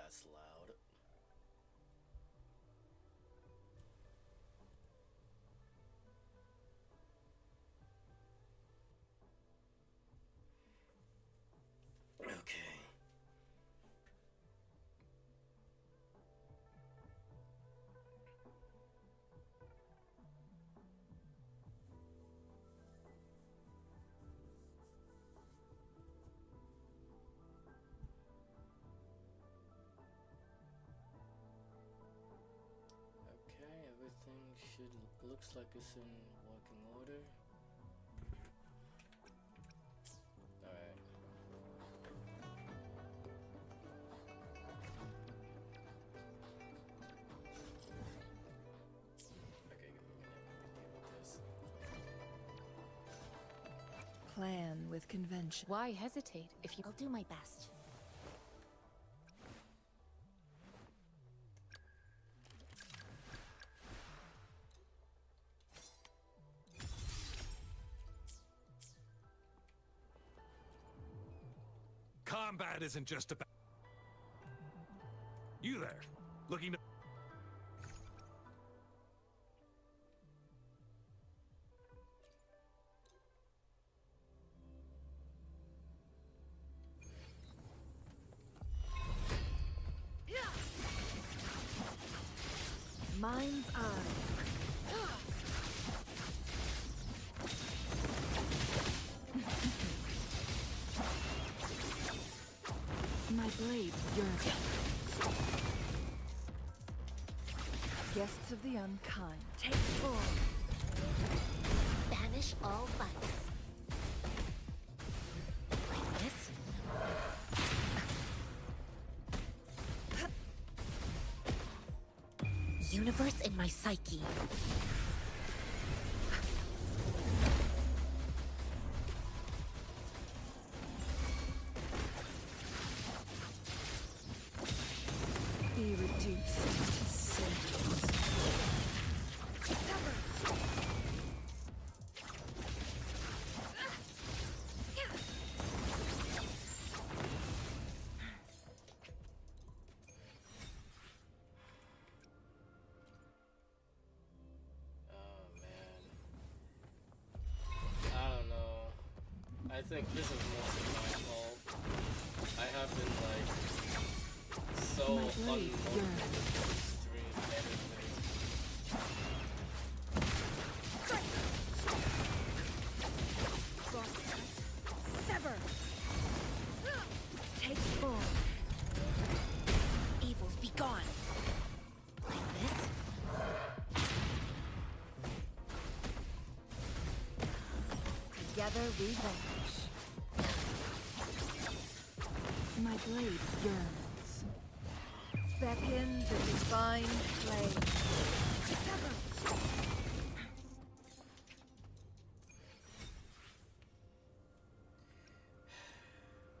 that's loud. Okay. Okay, everything looks like it's in working order. Alright. Okay, give me a minute. Let me deal with this. Plan with convention. Why hesitate if you... I'll do my best. Combat isn't just about... You there, looking to... Mind's eye. My blade yearns. Guests of the unkind, take full. Banish all vice. Like this? Universe in my psyche. Be reduced to cinders. Oh man. I don't know. I think this is mostly my fault. I have been like so unmotivated to stream anything. Sever! Take full. Evils be gone. Like this? Together we vanish. My blade yearns. Beckon the divine flame. Sever!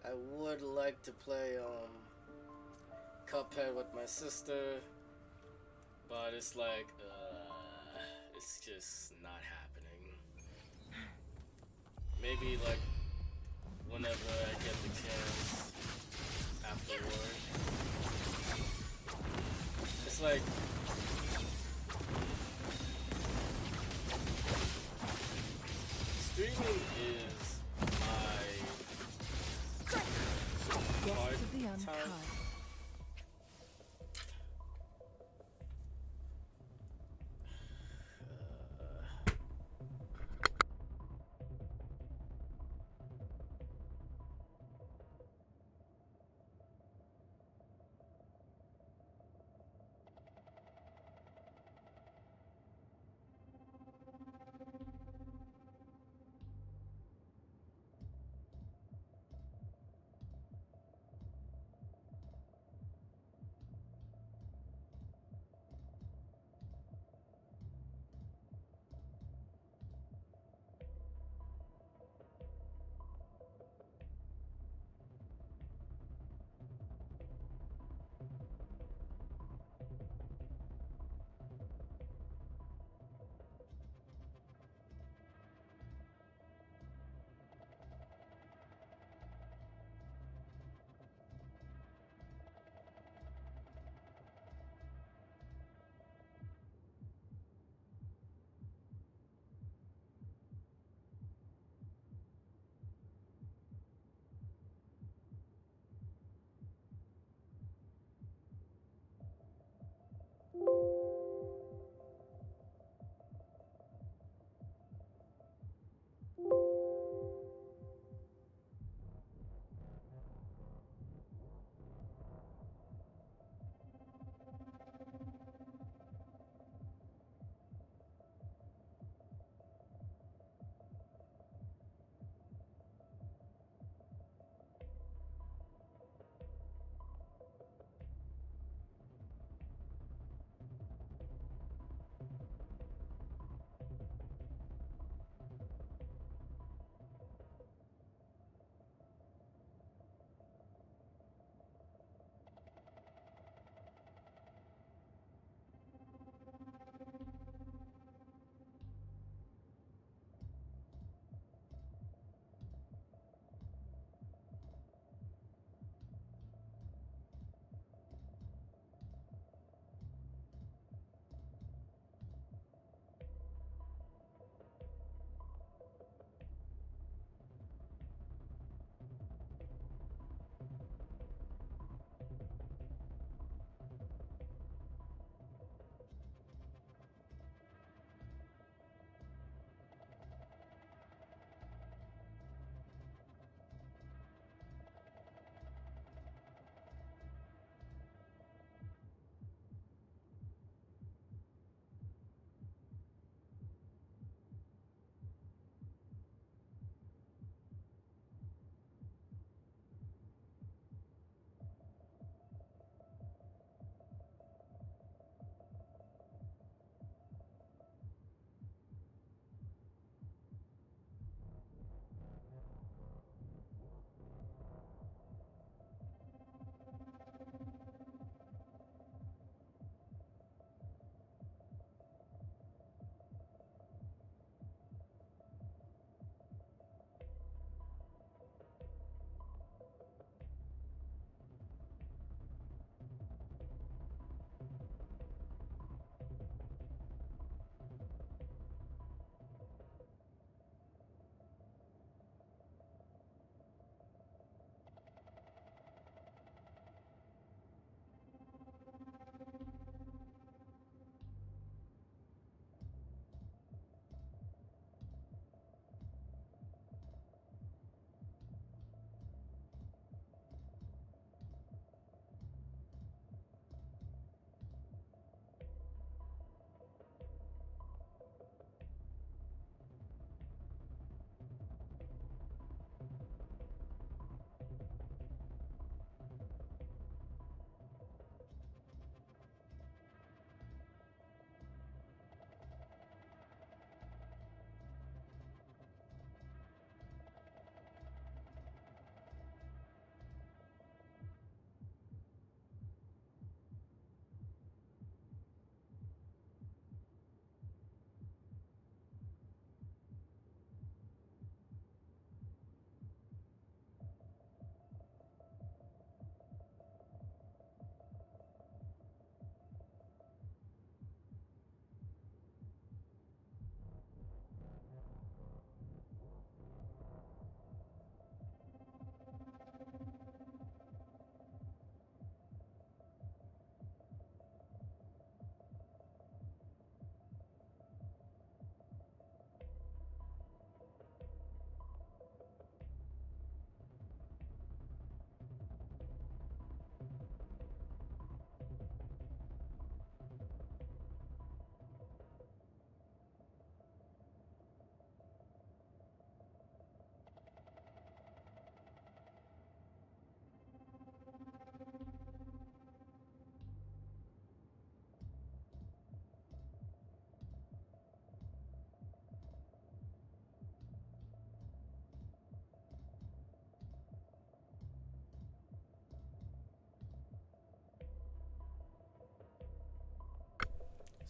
I would like to play Cuphead with my sister, but it's like it's just not happening. Maybe like whenever I get the chance afterward. It's like streaming is my Guests of the hard time. unkind.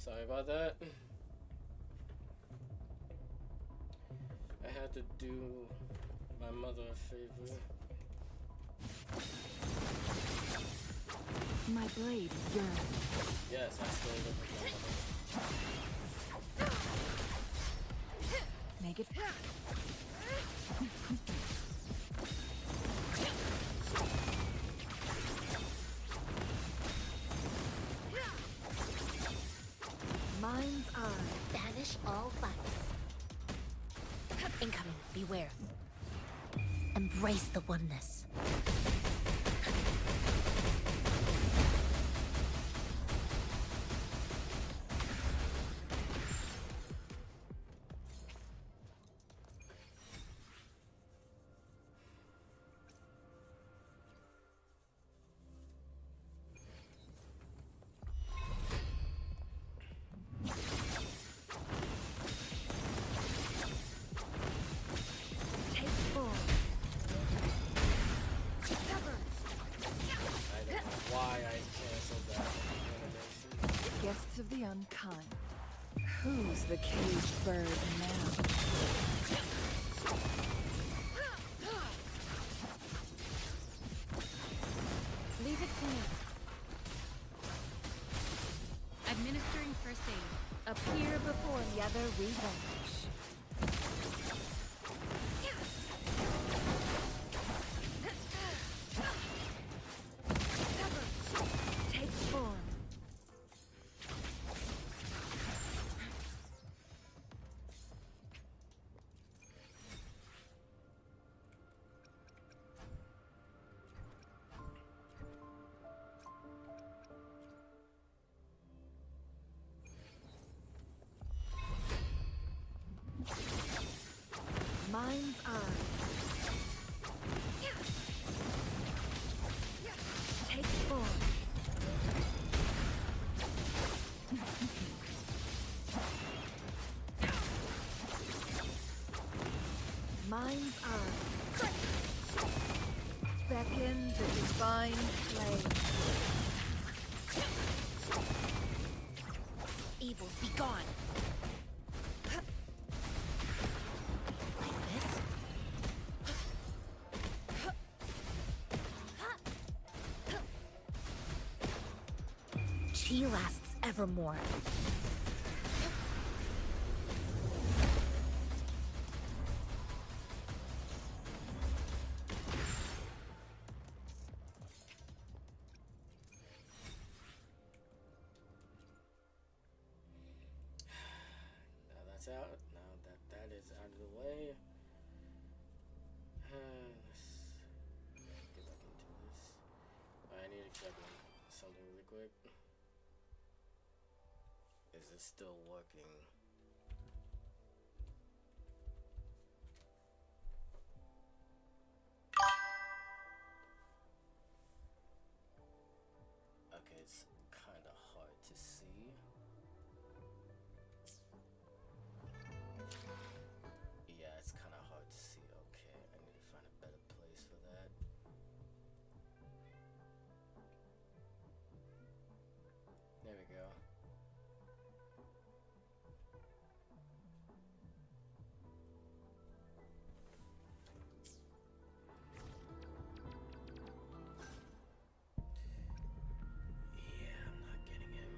Sorry about that. I had to do my mother a favor. My blade yearns. Yes, I still live with my mother. Make it. Mind's eye. Banish all fights. Incoming, beware. Embrace the oneness. Take full. Sever. I don't know why I canceled that animation. Guests of the unkind. Who's the caged bird now? Leave it to me. Administering first aid. Appear before the other revenge. Sever. Take form. Mind's eye. Take form. Mind's eye. Beckon the divine flame. Evils be gone. Like this? Chi lasts evermore. Now that's out. Now that that is out of the way. Let's get back into this. I need to check something really quick. Is it still working? Okay, it's kind of hard to see. Yeah, it's kind of hard to see. Okay, I need to find a better place for that. There we go. Yeah, I'm not getting him.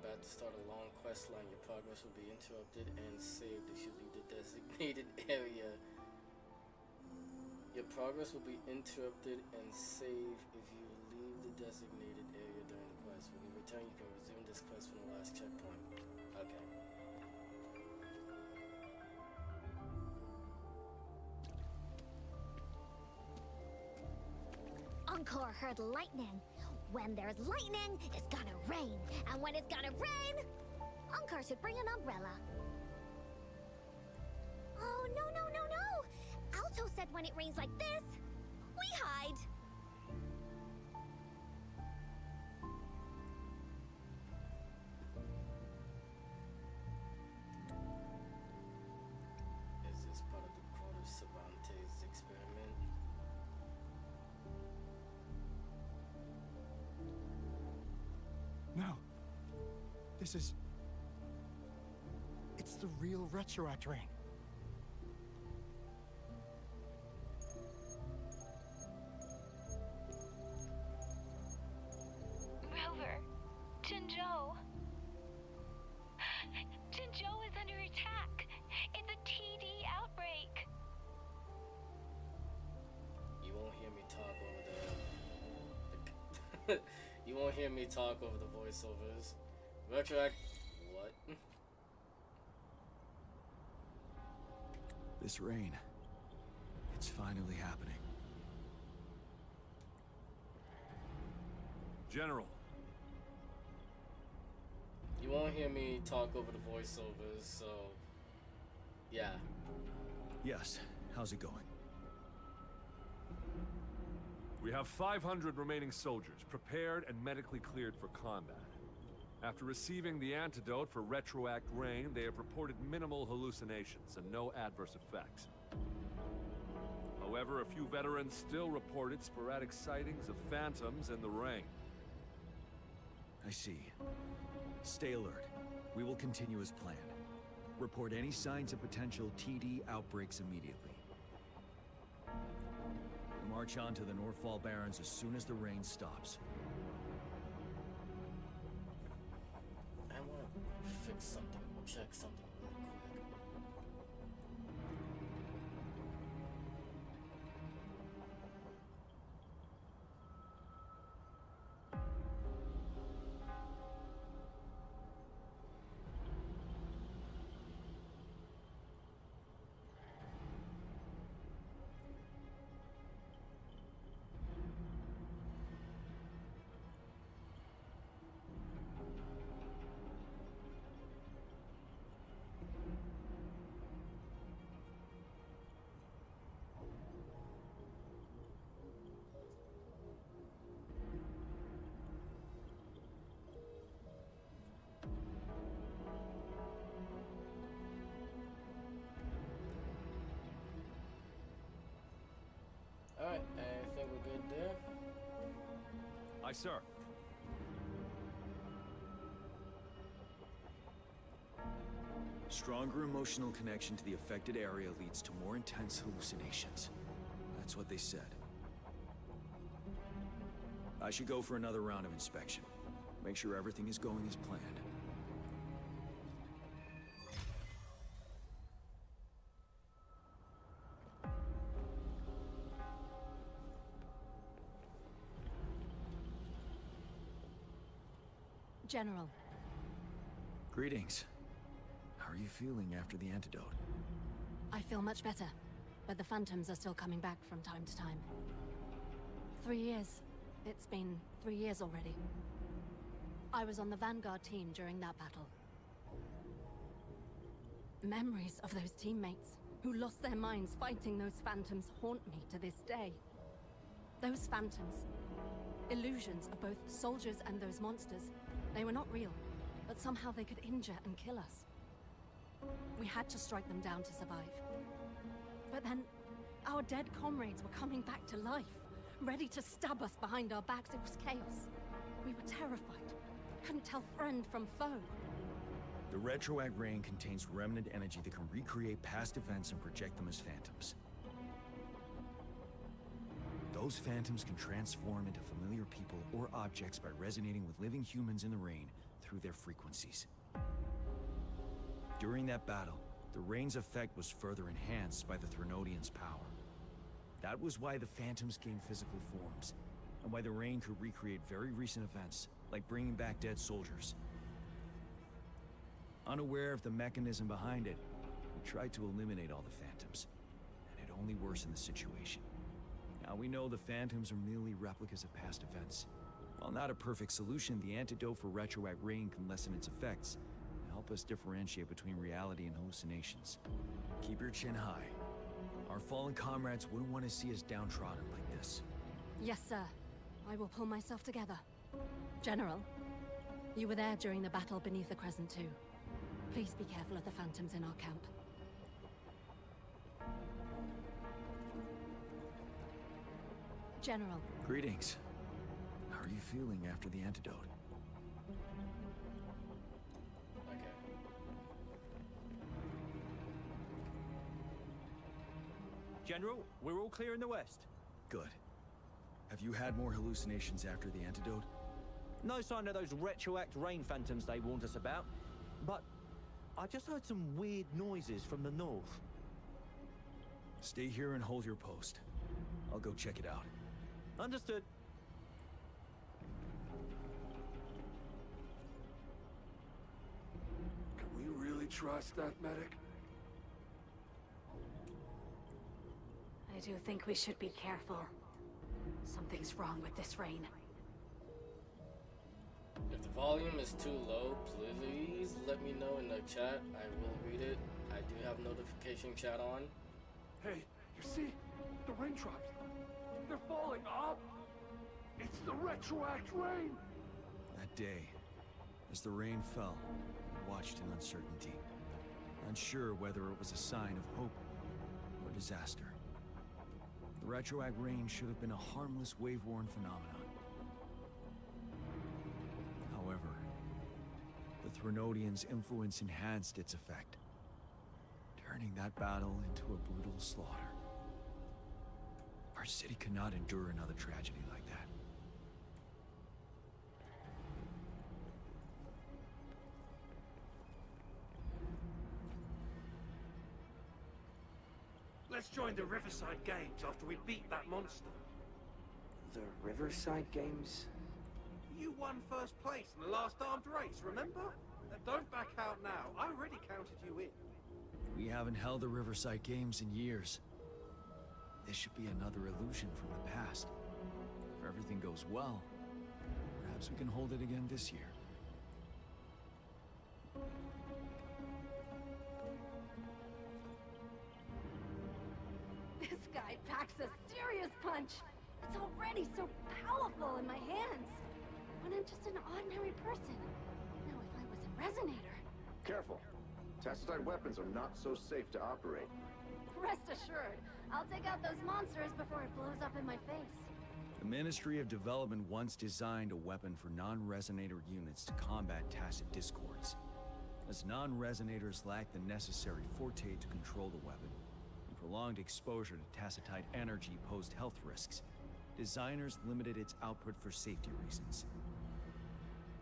combat to start a long quest line. Your progress will be interrupted and saved if you leave the designated area. Your progress will be interrupted and saved if you leave the designated area during the quest. When you return, you can resume this quest from the last checkpoint. Okay. Encore heard lightning. When there's lightning, it's gonna rain. And when it's gonna rain, Encore should bring an umbrella. Oh, no, no, no, no! Alto said when it rains like this, we hide. Is this part of the Court of Cervantes experiment? No. This is... It's the real Retroact Rain. Rover, Jinzhou. Jinzhou is under attack. It's a TD outbreak. You won't hear me talk over the you won't hear me talk over the voiceovers. Retroact. What? This rain. It's finally happening. General, You won't hear me talk over the voiceovers, so yeah. Yes. How's it going? we have 500 remaining soldiers prepared and medically cleared for combat. After receiving the antidote for Retroact Rain, they have reported minimal hallucinations and no adverse effects. However, a few veterans still reported sporadic sightings of phantoms in the rain. I see. Stay alert. We will continue as planned. Report any signs of potential TD outbreaks immediately. March on to the Northfall Barrens as soon as the rain stops. I want to fix something, check something really quick. Alright, I think we're good there. Aye, sir. Stronger emotional connection to the affected area leads to more intense hallucinations. That's what they said. I should go for another round of inspection. Make sure everything is going as planned. General. Greetings. How are you feeling after the antidote? I feel much better, but the phantoms are still coming back from time to time. 3 years. It's been 3 years already. I was on the Vanguard team during that battle. Memories of those teammates who lost their minds fighting those phantoms haunt me to this day. Those phantoms, illusions of both soldiers and those monsters, they were not real, but somehow they could injure and kill us. We had to strike them down to survive. But then, our dead comrades were coming back to life, ready to stab us behind our backs. It was chaos. We were terrified. Couldn't tell friend from foe. The Retroact Rain contains remnant energy that can recreate past events and project them as phantoms. Those phantoms can transform into familiar people or objects by resonating with living humans in the rain through through their frequencies. During that battle, the rain's effect was further enhanced by the Threnodians' power. That was why the Phantoms gained physical forms, and why the rain could recreate very recent events, like bringing back dead soldiers. Unaware of the mechanism behind it, we tried to eliminate all the Phantoms, and it only worsened the situation. Now we know the Phantoms are merely replicas of past events. While not a perfect solution, the antidote for retroact rain can lessen its effects and help us differentiate between reality and hallucinations. Keep your chin high. Our fallen comrades wouldn't want to see us downtrodden like this. Yes, sir. I will pull myself together. General, you were there during the battle beneath the Crescent too. Please be careful of the Phantoms in our camp. General. Greetings. How are you feeling after the antidote? Okay. General, we're all clear in the west. Good. Have you had more hallucinations after the antidote? No sign of those retroact rain phantoms they warned us about. But I just heard some weird noises from the north. Stay here and hold your post. I'll go check it out. Understood. Can we really trust that medic? I do think we should be careful. Something's wrong with this rain. If the volume is too low, please let me know in the chat. I will read it. I do have notification chat on. Hey, you see? The raindrops. They're falling up. It's the retroact rain. That day, as the rain fell, we watched in uncertainty, unsure whether it was a sign of hope or disaster. The retroact rain should have been a harmless wave-worn phenomenon. However, the Threnodians' influence enhanced its effect, turning that battle into a brutal slaughter. Our city cannot endure another tragedy like that. Let's join the Riverside Games after we beat that monster. The Riverside Games? You won first place in the last armed race, remember? Don't back out now. I already counted you in. We haven't held the Riverside Games in years. This should be another illusion from the past. If everything goes well, perhaps we can hold it again this year. This guy packs a serious punch. It's already so powerful in my hands. When I'm just an ordinary person. Now if I was a resonator. Careful. Tacitite weapons are not so safe to operate. Rest assured, I'll take out those monsters before it blows up in my face. The Ministry of Development once designed a weapon for non-resonator units to combat tacit discords. As non-resonators lack the necessary forte to control the weapon, and prolonged exposure to tacitite energy posed health risks, designers limited its output for safety reasons.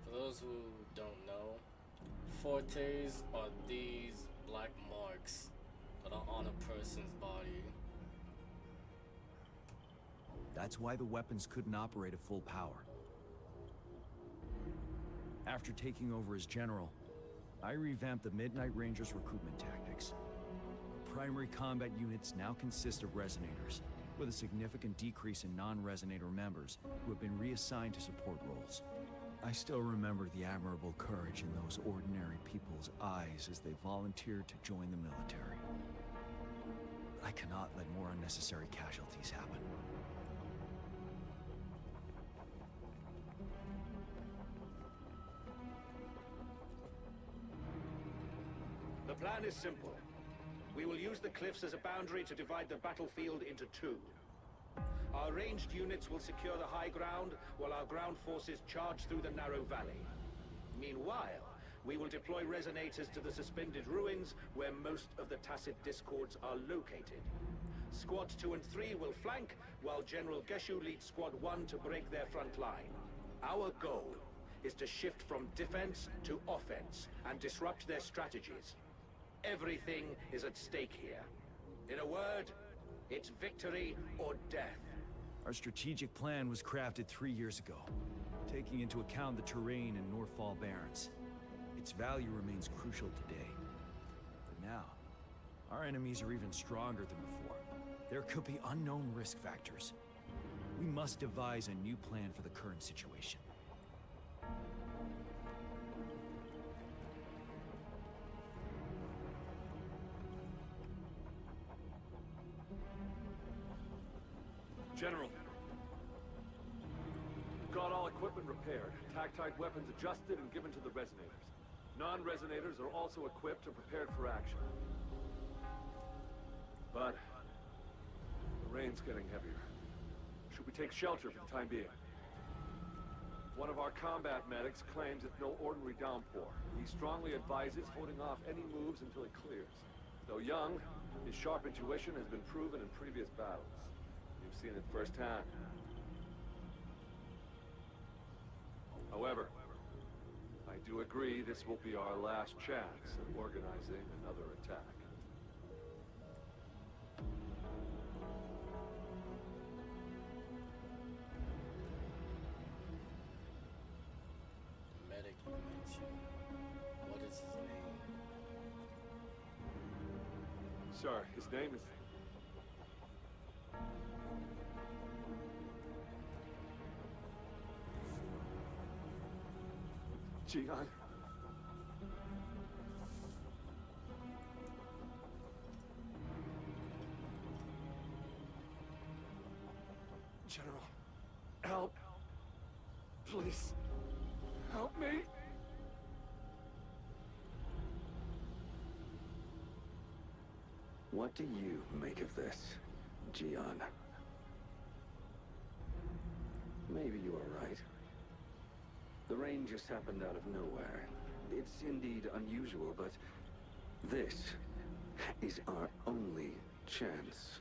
For those who don't know, fortes are these black marks that are on a person's body. That's why the weapons couldn't operate at full power. After taking over as general, I revamped the Midnight Rangers' recruitment tactics. Primary combat units now consist of resonators, with a significant decrease in non-resonator members who have been reassigned to support roles. I still remember the admirable courage in those ordinary people's eyes as they volunteered to join the military. I cannot let more unnecessary casualties happen. The plan is simple. We will use the cliffs as a boundary to divide the battlefield into two. Our ranged units will secure the high ground, while our ground forces charge through the narrow valley. Meanwhile, we will deploy resonators to the suspended ruins, where most of the tacit discords are located. Squads 2 and 3 will flank, while General Geshu leads Squad 1 to break their front line. Our goal is to shift from defense to offense and disrupt their strategies. Everything is at stake here. In a word, it's victory or death. Our strategic plan was crafted 3 years ago, taking into account the terrain in Northfall Barrens. Its value remains crucial today. But now, our enemies are even stronger than before. There could be unknown risk factors. We must devise a new plan for the current situation. General. Got all equipment repaired, tactite weapons adjusted and given to the resonators. Non-resonators are also equipped and prepared for action. But the rain's getting heavier. Should we take shelter for the time being? One of our combat medics claims it's no ordinary downpour. He strongly advises holding off any moves until it clears. Though young, his sharp intuition has been proven in previous battles. You've seen it firsthand. However, I do agree this will be our last chance at organizing another attack. The medic you mentioned, what is his name? Sir, his name is... Gian. General, help. Please, help me. What do you make of this, Gian? Maybe you are right. The rain just happened out of nowhere. It's indeed unusual, but this is our only chance.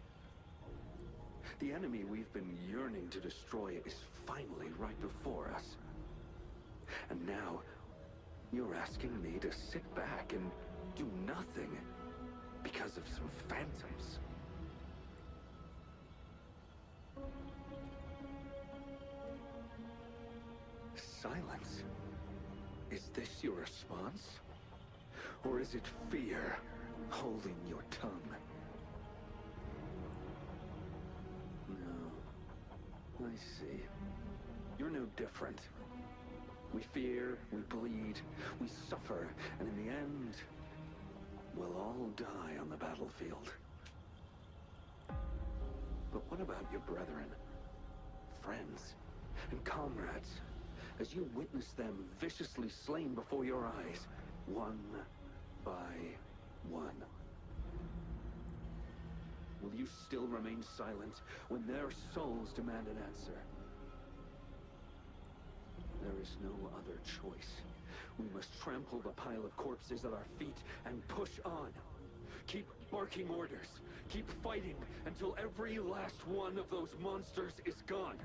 The enemy we've been yearning to destroy is finally right before us. And now, you're asking me to sit back and do nothing because of some phantoms. Silence? Is this your response? Or is it fear holding your tongue? No. I see. You're no different. We fear, we bleed, we suffer, and in the end, we'll all die on the battlefield. But what about your brethren, friends, and comrades? As you witness them viciously slain before your eyes, one by one. Will you still remain silent when their souls demand an answer? There is no other choice. We must trample the pile of corpses at our feet and push on. Keep barking orders. Keep fighting until every last one of those monsters is gone.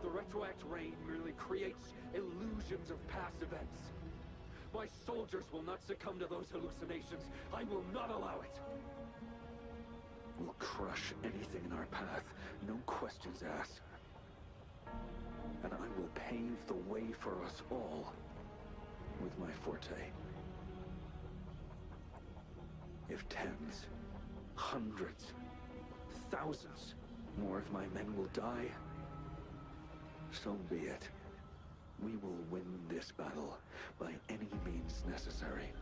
The retroact rain merely creates illusions of past events. My soldiers will not succumb to those hallucinations. I will not allow it. We'll crush anything in our path, no questions asked. And I will pave the way for us all with my forte. If tens, hundreds, thousands more of my men will die, so be it. We will win this battle by any means necessary.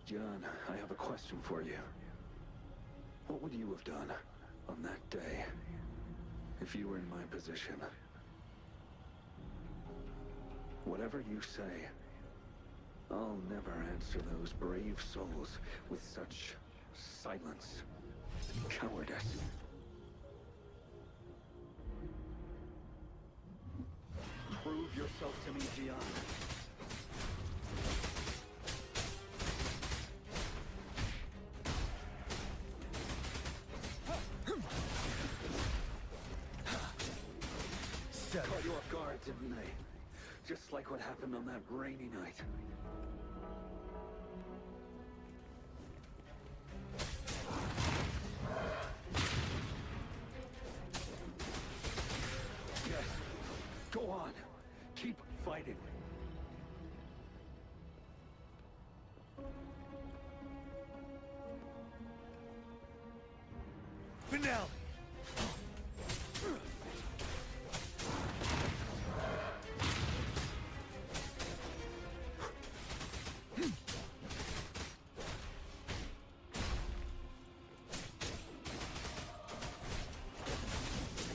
John, I have a question for you. What would you have done on that day if you were in my position? Whatever you say, I'll never answer those brave souls with such silence and cowardice. Prove yourself to me, Gian. hard, didn't they? Just like what happened on that rainy night. Yes. Go on. Keep fighting. Finale!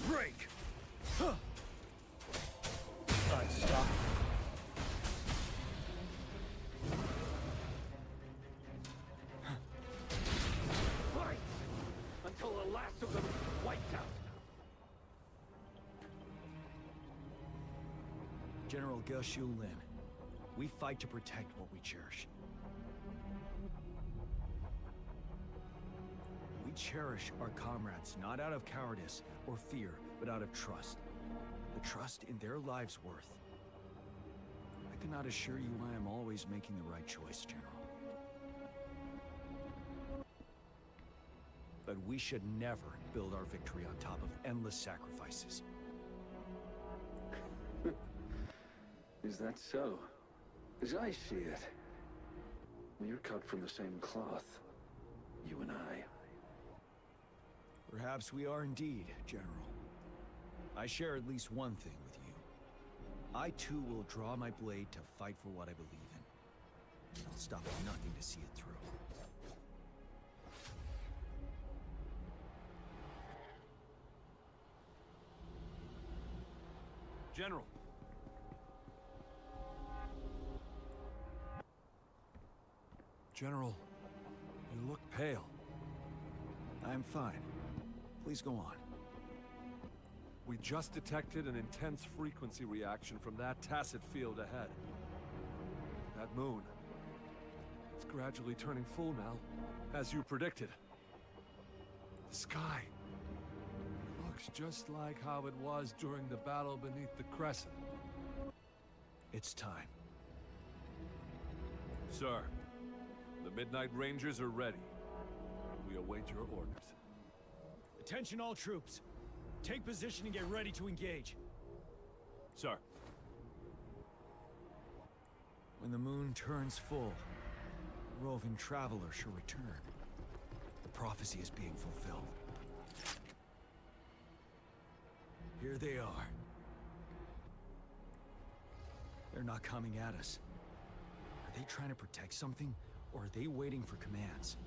Break! Unstoppable. Fight! Until the last of them is wiped out. General Ge Lin, we fight to protect what we cherish. We cherish our comrades not out of cowardice or fear, but out of trust. The trust in their lives' worth. I cannot assure you I am always making the right choice, General. But we should never build our victory on top of endless sacrifices. Is that so? As I see it, you're cut from the same cloth. You and I. Perhaps we are indeed, General. I share at least one thing with you. I too will draw my blade to fight for what I believe in. I'll stop at nothing to see it through. General. General, you look pale. I'm fine. Please go on. We just detected an intense frequency reaction from that tacit field ahead. That moon. It's gradually turning full now, as you predicted. The sky. It looks just like how it was during the battle beneath the crescent. It's time. Sir, the Midnight Rangers are ready. We await your orders. Attention all troops. Take position and get ready to engage. Sir. When the moon turns full, the roving traveler shall return. The prophecy is being fulfilled. Here they are. They're not coming at us. Are they trying to protect something, or are they waiting for commands?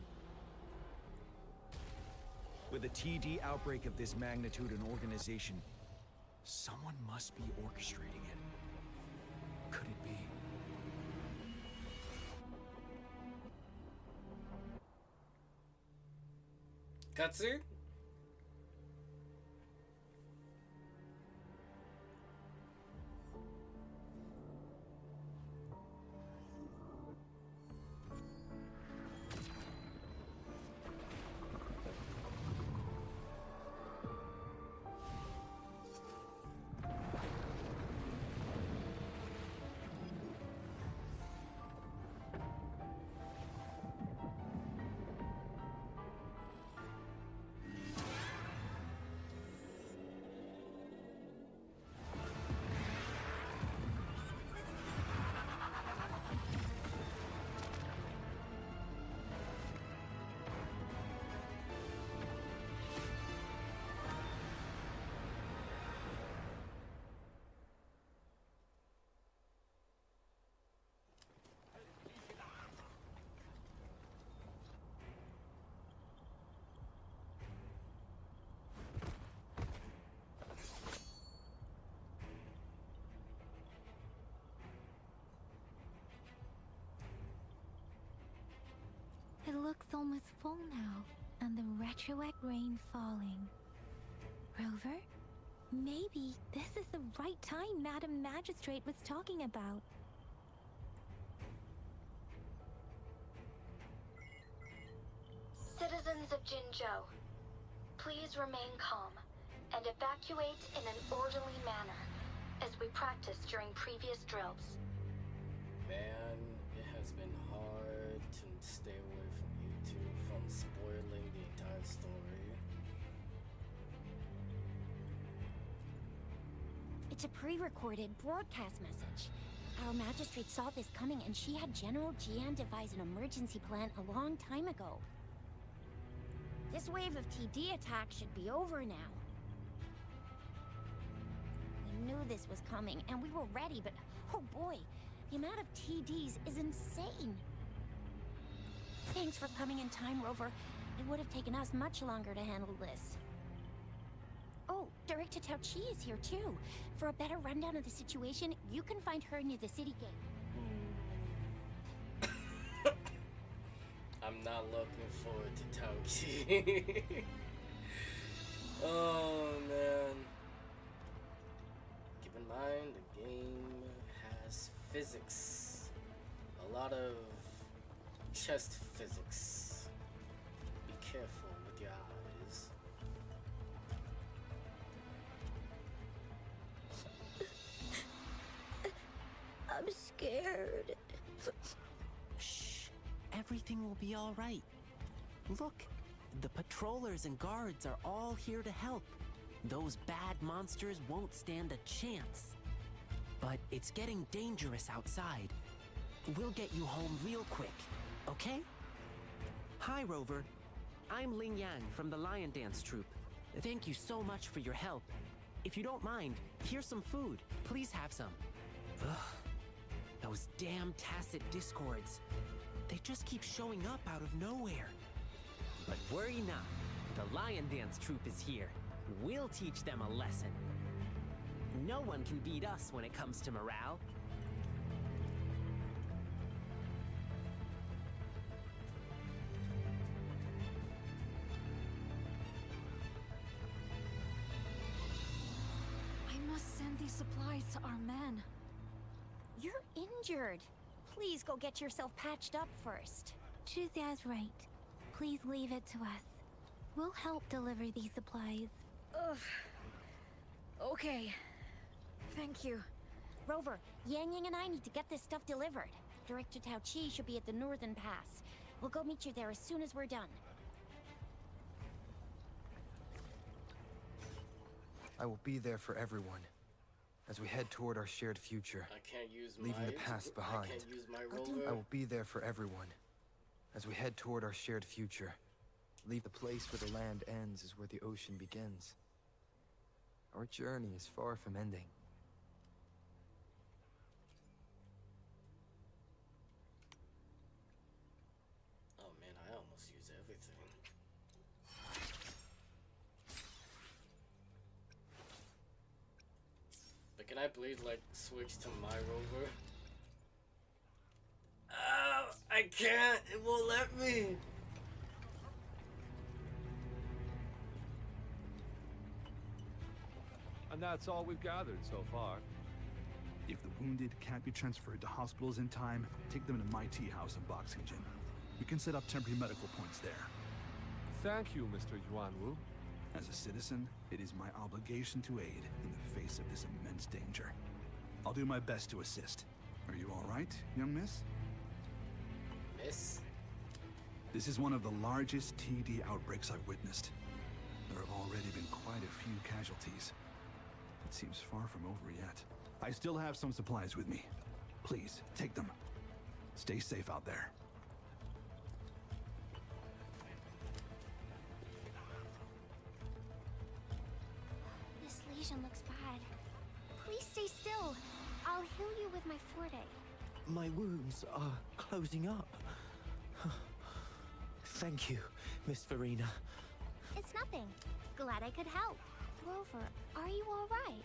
With a TD outbreak of this magnitude and organization, someone must be orchestrating it. Could it be? Katsu? It looks almost full now, and the retroact rain falling. Rover? Maybe this is the right time Madam Magistrate was talking about. Citizens of Jinzhou, please remain calm and evacuate in an orderly manner. as we practiced during previous drills. Man, it has been hard to stay away from YouTube from spoiling the entire story. It's a pre-recorded broadcast message. Our magistrate saw this coming and she had General Jian devise an emergency plan a long time ago. This wave of TD attacks should be over now. We knew this was coming and we were ready, but oh boy, the amount of TDs is insane. Thanks for coming in time, Rover. It would have taken us much longer to handle this. Oh, Director Tao Chi is here too. For a better rundown of the situation, you can find her near the city gate. I'm not looking forward to Tao Chi. Oh man. Keep in mind the game has physics. A lot of chest physics. Be careful with your eyes. I'm scared. Shh. Everything will be all right. Look, the patrollers and guards are all here to help. Those bad monsters won't stand a chance. But it's getting dangerous outside. We'll get you home real quick, okay? Hi, Rover. I'm Ling Yang from the Lion Dance Troupe. Thank you so much for your help. If you don't mind, here's some food. Please have some. Ugh. Those damn tacit discords. They just keep showing up out of nowhere. But worry not. The Lion Dance Troupe is here. We'll teach them a lesson. No one can beat us when it comes to morale. I must send these supplies to our men. You're injured. Please go get yourself patched up first. Zhuxia's right. Please leave it to us. We'll help deliver these supplies. Ugh. Okay. Thank you. Rover, Yang Yang and I need to get this stuff delivered. Director Tao Chi should be at the Northern Pass. We'll go meet you there as soon as we're done. I will be there for everyone as we head toward our shared future. I can't use leaving the past behind. I can't use my rover. I will be there for everyone as we head toward our shared future. Leave the place where the land ends is where the ocean begins. Our journey is far from ending. Oh man, I almost use everything. But can I please like switch to my rover? I can't. It won't let me. And that's all we've gathered so far. If the wounded can't be transferred to hospitals in time, take them to my tea house in Boxingen. We can set up temporary medical points there. Thank you, Mr. Yuanwu. As a citizen, it is my obligation to aid in the face of this immense danger. I'll do my best to assist. Are you all right, young miss? Miss? This is one of the largest TD outbreaks I've witnessed. There have already been quite a few casualties. It seems far from over yet. I still have some supplies with me. Please, take them. Stay safe out there. This lesion looks bad. Please stay still. I'll heal you with my forte. My wounds are closing up. Thank you, Miss Verena. It's nothing. Glad I could help. Rover, are you alright?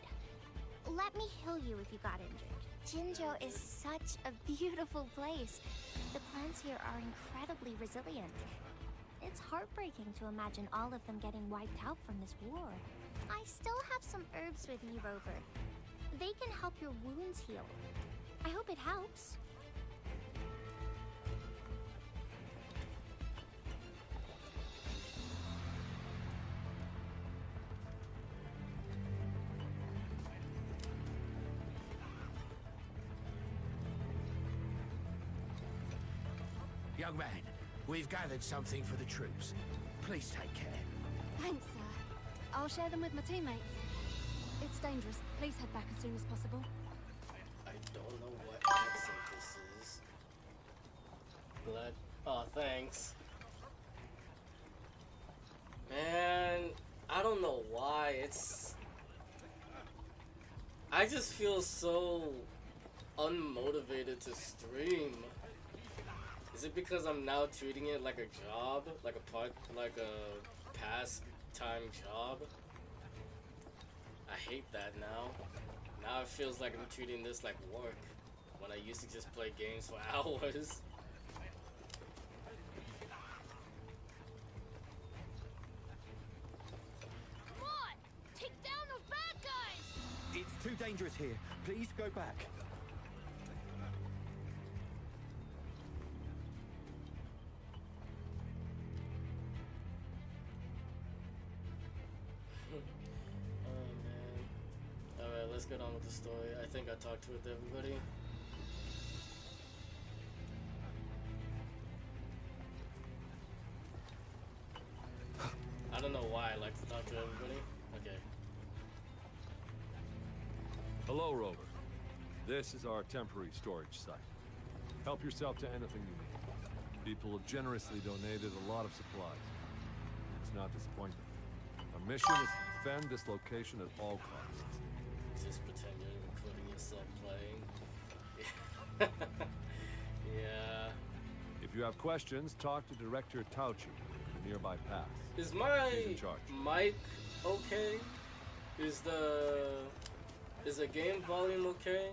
Let me heal you if you got injured. Jinzhou is such a beautiful place. The plants here are incredibly resilient. It's heartbreaking to imagine all of them getting wiped out from this war. I still have some herbs with me, Rover. They can help your wounds heal. I hope it helps. Young man, we've gathered something for the troops. Please take care. Thanks, sir. I'll share them with my teammates. It's dangerous. Please head back as soon as possible. I don't know what accent this is. Glad. Oh, thanks. Man, I don't know why. I just feel so unmotivated to stream. Is it because I'm now treating it like a job? Like a pastime job? I hate that now. Now it feels like I'm treating this like work, when I used to just play games for hours. Come on! Take down those bad guys! It's too dangerous here. Please go back. Let's get on with the story. I think I talked with everybody. I don't know why I like to talk to everybody. Okay. Hello, Rover. This is our temporary storage site. Help yourself to anything you need. People have generously donated a lot of supplies. It's not disappointing. Our mission is to defend this location at all costs. Just pretend you're recording yourself playing. Yeah. If you have questions, talk to Director Tauchi in the nearby pass. Is my He's in charge. mic okay? Is the game volume okay?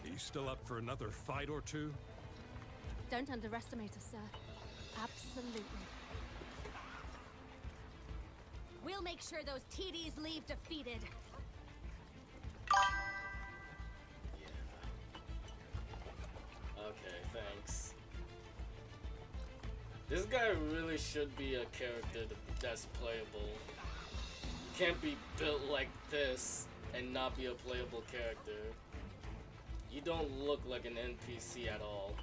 Are you still up for another fight or two? Don't underestimate us, sir. Absolutely. We'll make sure those TDs leave defeated. Okay, thanks. This guy really should be a character that's playable. You can't be built like this and not be a playable character. You don't look like an NPC at all.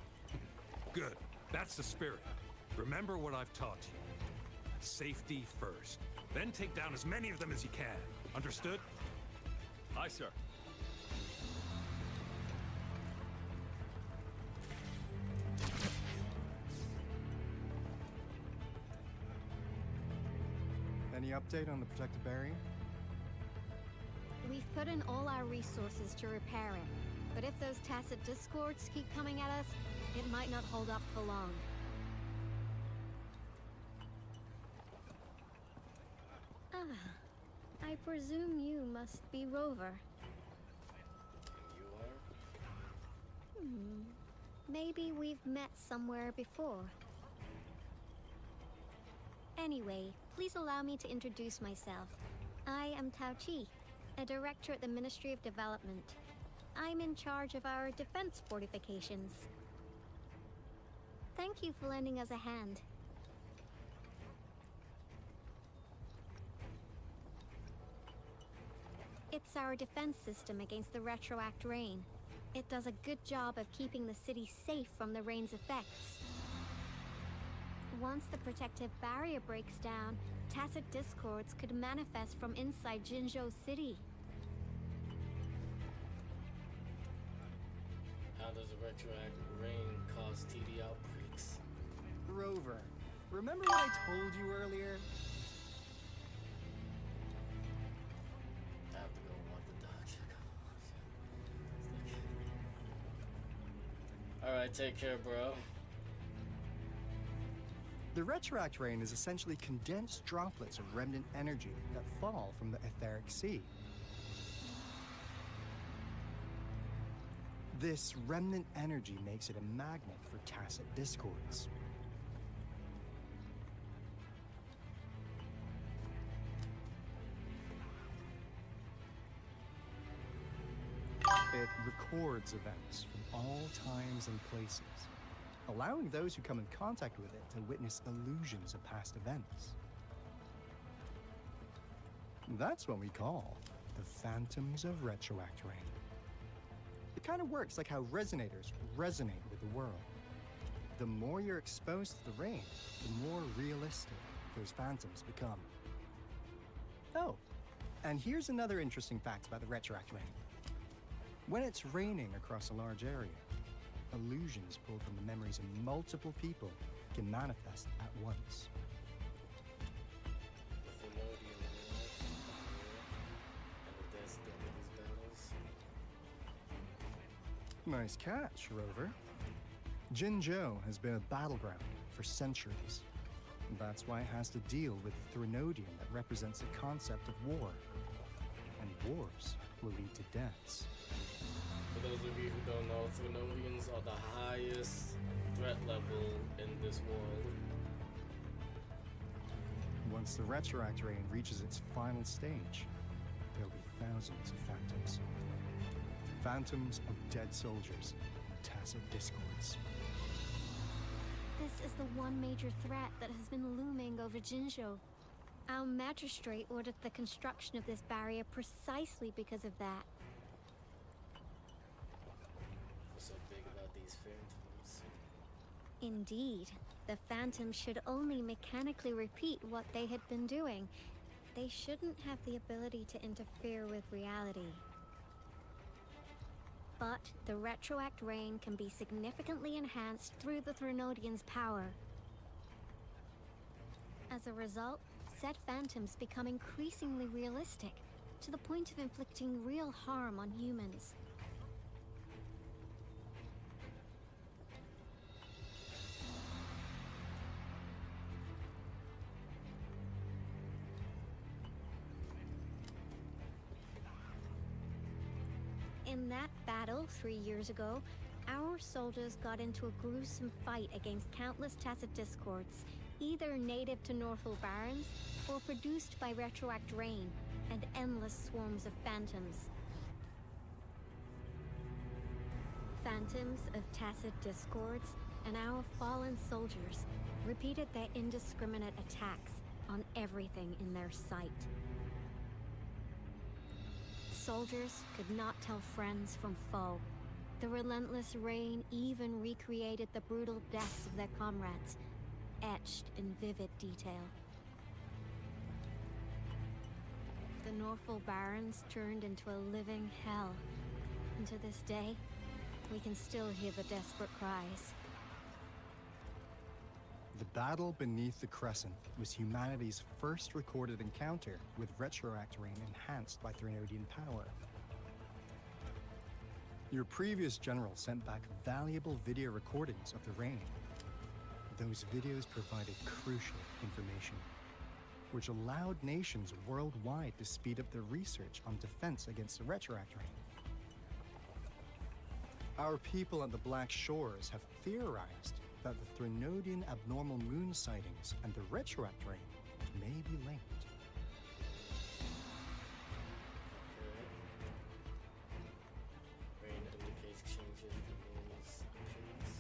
Good. That's the spirit. Remember what I've taught you. Safety first. Then take down as many of them as you can. Understood? Aye, sir. Any update on the protective barrier? We've put in all our resources to repair it. But if those tacit discords keep coming at us, it might not hold up for long. I presume you must be Rover. You are? Maybe we've met somewhere before. Anyway, please allow me to introduce myself. I am Tao Chi, a director at the Ministry of Development. I'm in charge of our defense fortifications. Thank you for lending us a hand. It's our defense system against the retroact rain. It does a good job of keeping the city safe from the rain's effects. Once the protective barrier breaks down, tacit discords could manifest from inside Jinzhou City. How does a retroact rain cause TD outbreaks? Rover, remember what I told you earlier? I have to go walk the dog. Alright, take care, bro. The retroact rain is essentially condensed droplets of remnant energy that fall from the etheric sea. This remnant energy makes it a magnet for tacit discords. It records events from all times and places, allowing those who come in contact with it to witness illusions of past events. That's what we call the phantoms of retroact rain. It kind of works like how resonators resonate with the world. The more you're exposed to the rain, the more realistic those phantoms become. Oh, and here's another interesting fact about the retroact rain. When it's raining across a large area, illusions pulled from the memories of multiple people can manifest at once. Nice catch, Rover. Jinzhou has been a battleground for centuries. That's why it has to deal with the Threnodian that represents the concept of war. And wars will lead to deaths. For those of you who don't know, Threnodians are the highest threat level in this world. Once the retroact rain reaches its final stage, there'll be thousands of phantoms. Phantoms of dead soldiers and tacit discords. This is the one major threat that has been looming over Jinzhou. Our magistrate ordered the construction of this barrier precisely because of that. What's so big about these phantoms? Indeed. The phantoms should only mechanically repeat what they had been doing. They shouldn't have the ability to interfere with reality. But the retroact rain can be significantly enhanced through the Threnodian's power. As a result, said phantoms become increasingly realistic, to the point of inflicting real harm on humans. In that battle 3 years ago, our soldiers got into a gruesome fight against countless tacit discords, either native to Northal Barrens or produced by retroact rain and endless swarms of phantoms. Phantoms of tacit discords and our fallen soldiers repeated their indiscriminate attacks on everything in their sight. Soldiers could not tell friends from foe. The relentless rain even recreated the brutal deaths of their comrades, etched in vivid detail. The Northal Barrens turned into a living hell, and to this day, we can still hear the desperate cries. The battle beneath the Crescent was humanity's first recorded encounter with retroact rain enhanced by Threnodian power. Your previous general sent back valuable video recordings of the rain. Those videos provided crucial information, which allowed nations worldwide to speed up their research on defense against the retroact rain. Our people at the Black Shores have theorized that the Threnodian abnormal moon sightings and the retroact rain may be linked. Rain indicates changes in the moon's appearance.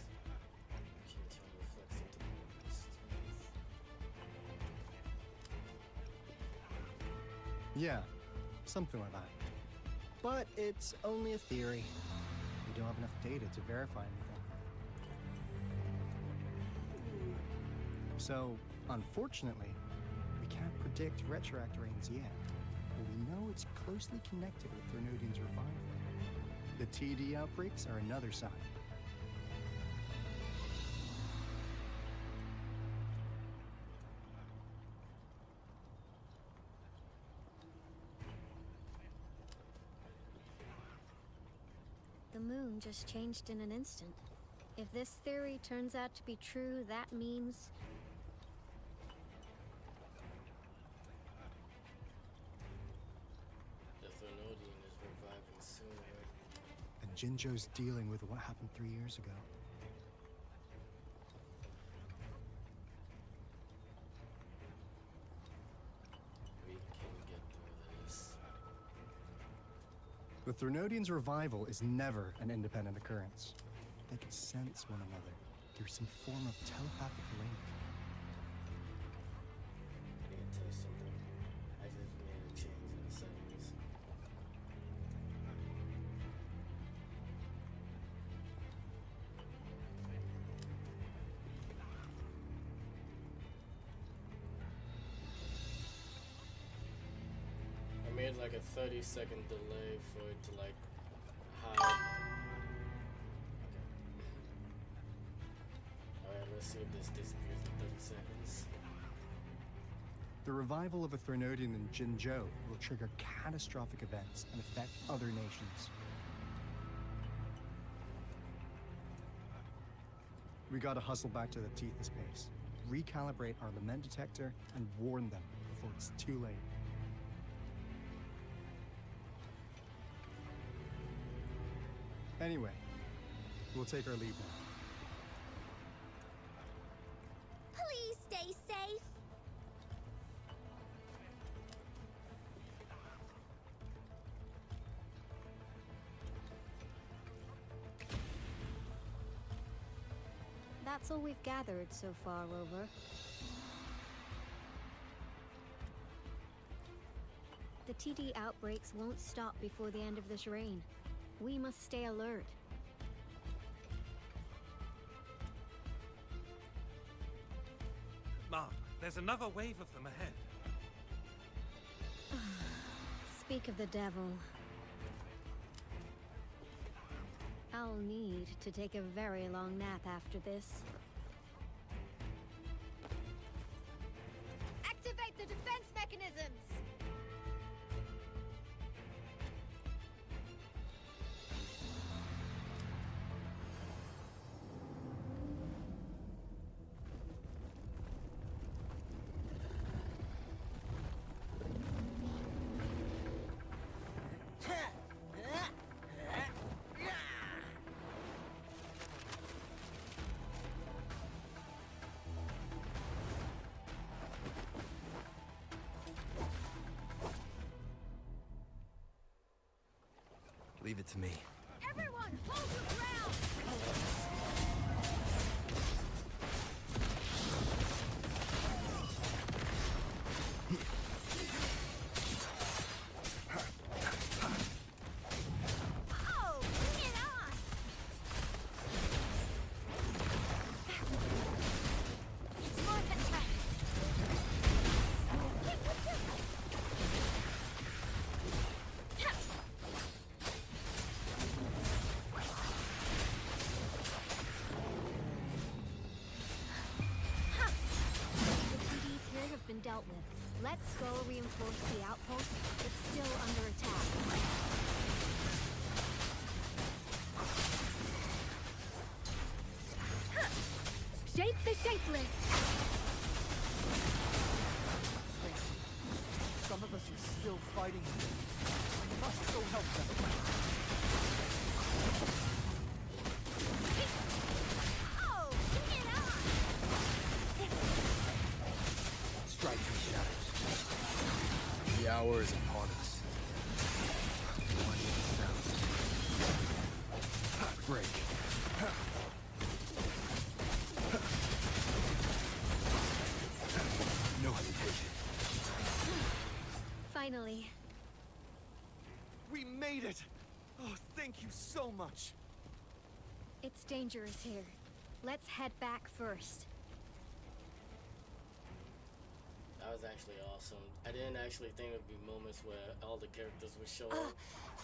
Q10 reflects into the moon's strength. Yeah, something like that. But it's only a theory. We don't have enough data to verify anything. So, unfortunately, we can't predict retroact rains yet, but we know it's closely connected with Threnodian's revival. The TD outbreaks are another sign. The moon just changed in an instant. If this theory turns out to be true, that means the Threnodian is reviving sooner. And Jinzhou's dealing with what happened 3 years ago. We can get through this. The Threnodian's revival is never an independent occurrence. They can sense one another through some form of telepathic link. I need to tell you something. I just made a change made like a 30-second delay for it to like hide. Alright, let's see if this disappears in 30 seconds. The revival of a Threnodian in Jinzhou will trigger catastrophic events and affect other nations. We gotta hustle back to the teeth of space, recalibrate our lament detector, and warn them before it's too late. Anyway, we'll take our leave now. Please stay safe. That's all we've gathered so far, Rover. The TD outbreaks won't stop before the end of this reign. We must stay alert. Mom, there's another wave of them ahead. Speak of the devil. I'll need to take a very long nap after this. Activate the defense mechanisms! Leave it to me. Everyone, hold your ground! Oh, bring it on! It's Morphin time! Been dealt with. Let's go reinforce the outpost that's still under attack. Shape the shapeless! Some of us are still fighting. We must go help them. Oh, bring it on! Strike through shadows. The hour is upon us. One sound. Break. No hesitation. Finally. We made it! Oh, thank you so much. It's dangerous here. Let's head back first. That was actually awesome. I didn't actually think there'd be moments where all the characters would show up.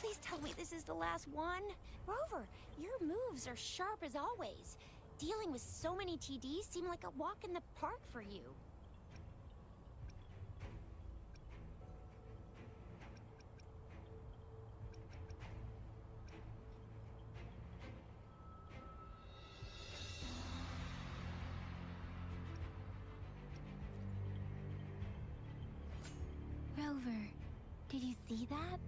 Please tell me this is the last one. Rover, your moves are sharp as always. Dealing with so many TDs seemed like a walk in the park for you. Rover, did you see that?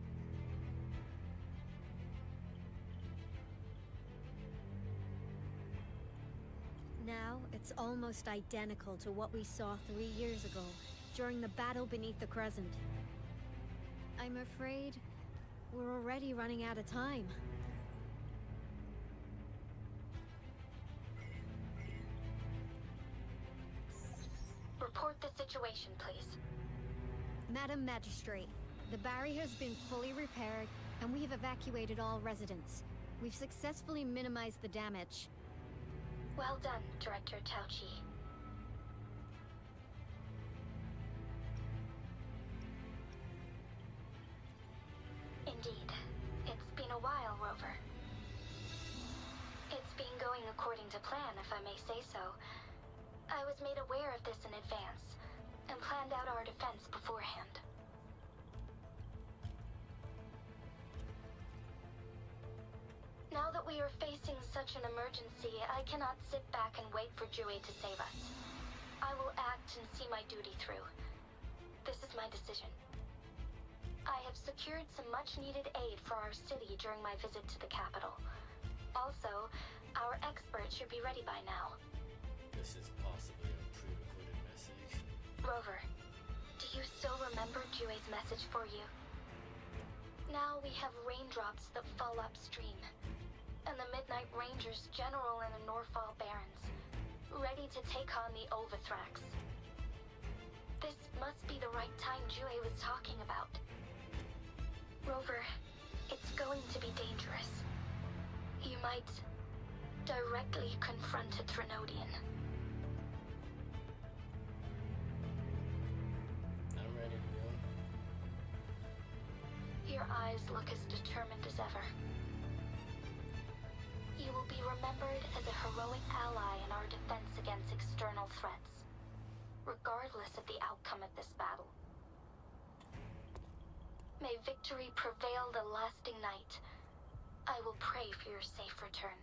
Now, it's almost identical to what we saw 3 years ago, during the battle beneath the Crescent. I'm afraid we're already running out of time. Report the situation, please. Madam Magistrate, the barrier's been fully repaired, and we have evacuated all residents. We've successfully minimized the damage. Well done, Director Tauchi. according to plan, if I may say so. I was made aware of this in advance, and planned out our defense beforehand. Now that we are facing such an emergency, I cannot sit back and wait for Jue to save us. I will act and see my duty through. This is my decision. I have secured some much-needed aid for our city during my visit to the capital. Also, our expert should be ready by now. This is possibly a pre-recorded message. Rover, do you still remember Jue's message for you? Now we have raindrops that fall upstream, and the Midnight Rangers general in the Norfall Barrens, ready to take on the Overthrax. This must be the right time Jue was talking about. Rover, it's going to be dangerous. You might directly confront a Trinodian. I'm ready to go. Your eyes look as determined as ever. You will be remembered as a heroic ally in our defense against external threats, regardless of the outcome of this battle. May victory prevail the lasting night. I will pray for your safe return.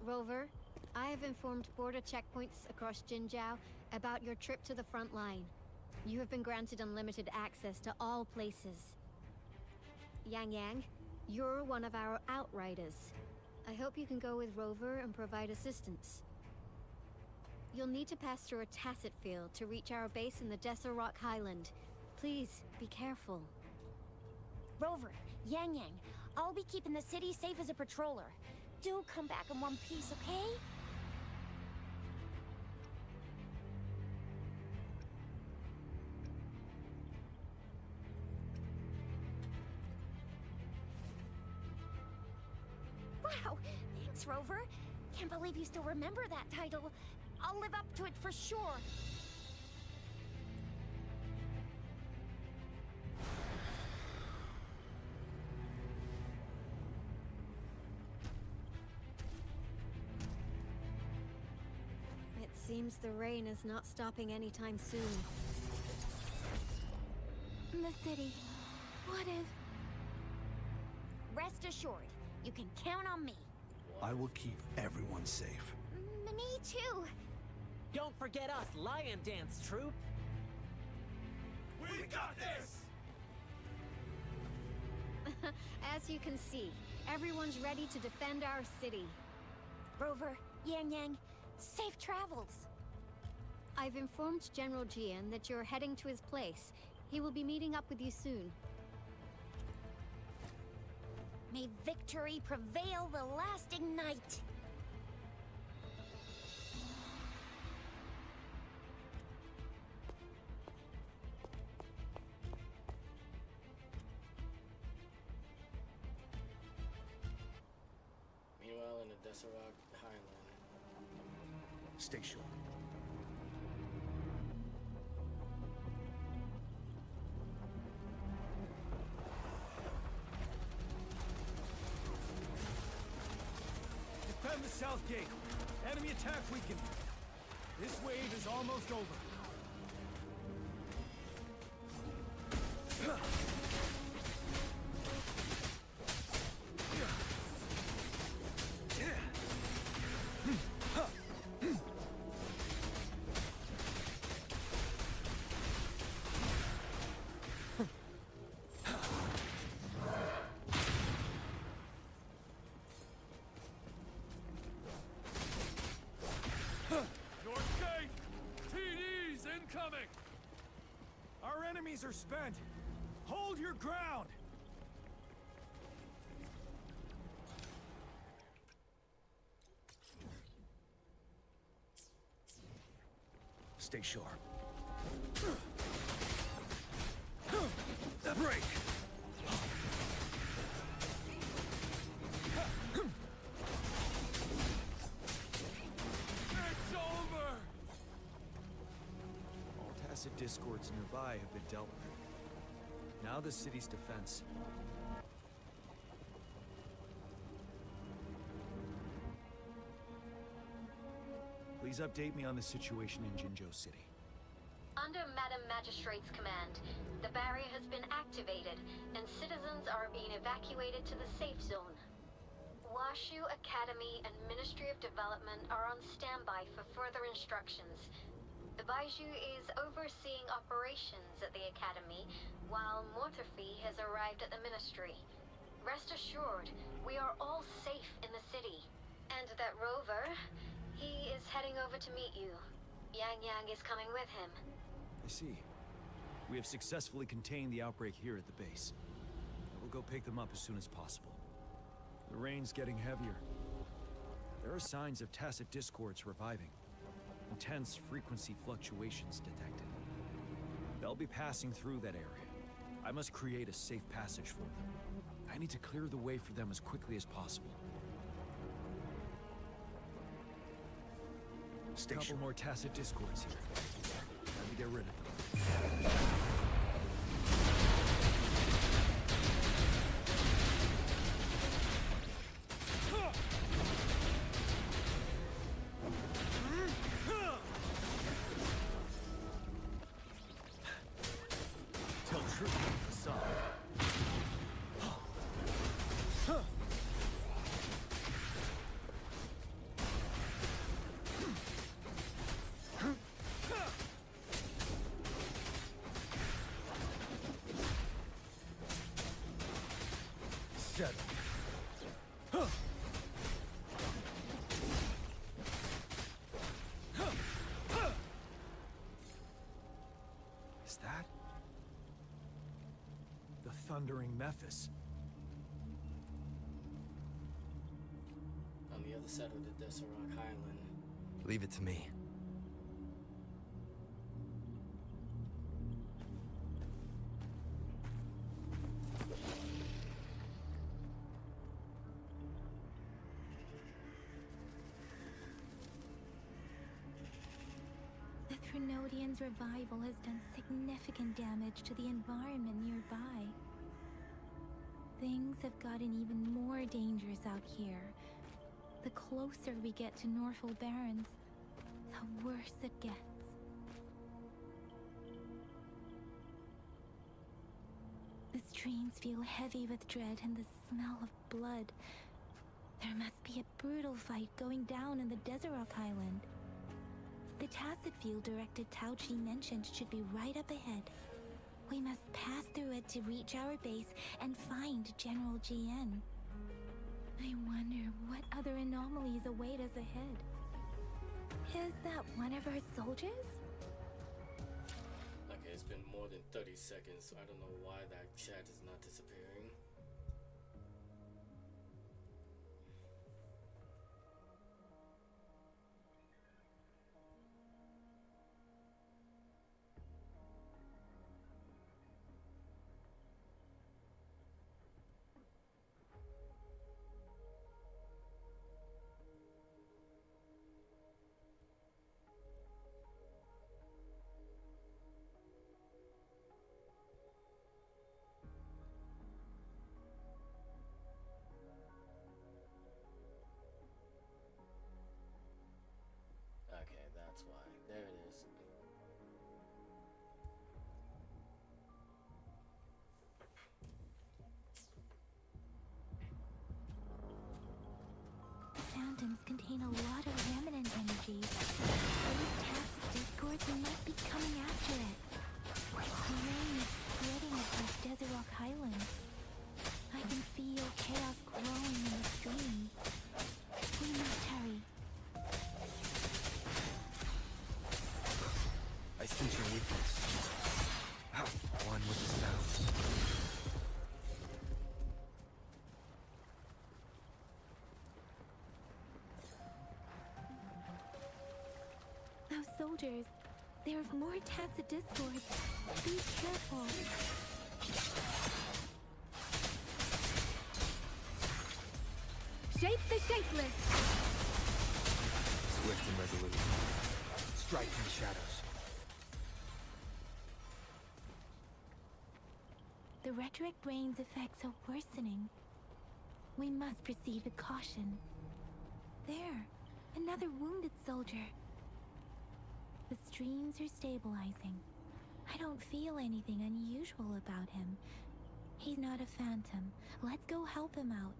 Rover, I have informed border checkpoints across Jinjiao about your trip to the front line. You have been granted unlimited access to all places. Yang Yang, you're one of our outriders. I hope you can go with Rover and provide assistance. You'll need to pass through a tacit field to reach our base in the Desert Rock Highland. Please, be careful. Rover, Yang Yang, I'll be keeping the city safe as a patroller. Do come back in one piece, okay? Wow, thanks, Rover. Can't believe you still remember that title. I'll live up to it for sure. Seems the rain is not stopping anytime soon. The city. What if... Rest assured, you can count on me. I will keep everyone safe. Me too. Don't forget us, Lion Dance Troop. We got this! As you can see, everyone's ready to defend our city. Rover, Yang Yang, safe travels. I've informed General Jian that you're heading to his place. He will be meeting up with you soon. May victory prevail the lasting night. Meanwhile, in the Desert Rock Highland. Stay sure. Defend the south gate. Enemy attack weakened. This wave is almost over. Are spent. Hold your ground. Stay sharp. Break. It's over. All tacit discords nearby have been dealt with. Now the city's defense. Please update me on the situation in Jinzhou City. Under Madam Magistrate's command, the barrier has been activated, and citizens are being evacuated to the safe zone. Washu Academy and Ministry of Development are on standby for further instructions. The Baiju is overseeing operations at the Academy, while Mortophy has arrived at the Ministry. Rest assured, we are all safe in the city. And that Rover, he is heading over to meet you. Yang Yang is coming with him. I see. We have successfully contained the outbreak here at the base. I will go pick them up as soon as possible. The rain's getting heavier. There are signs of tacit discords reviving. Intense frequency fluctuations detected. They'll be passing through that area. I must create a safe passage for them. I need to clear the way for them as quickly as possible. A couple more tacit discords here. Let me get rid of them. Tell truth to the sun. Is that the thundering Mephis? On the other side of the Desorock Highland. Leave it to me. The Threnodian's revival has done significant damage to the environment nearby. Things have gotten even more dangerous out here. The closer we get to Norfolk Barrens, the worse it gets. The streams feel heavy with dread and the smell of blood. There must be a brutal fight going down in the Desorock Island. The tacit field Director Tauchi mentioned should be right up ahead. We must pass through it to reach our base and find General GN. I wonder what other anomalies await us ahead. Is that one of our soldiers? Okay, it's been more than 30 seconds, so I don't know why that chat is not disappearing. Okay, that's why. There it is. The phantoms contain a lot of remnant energy. Those tacit discords might be coming after it. The rain is spreading across Desorock Highland. I can feel chaos growing in the streams. We must hurry. I sense your weakness. One with the sounds. Those soldiers, there are more tacit discords. Be careful. Shape the shapeless! Swift and resolute. Strike from the shadows. The retroact rain's effects are worsening. We must proceed with caution. There, another wounded soldier. The streams are stabilizing. I don't feel anything unusual about him. He's not a phantom. Let's go help him out.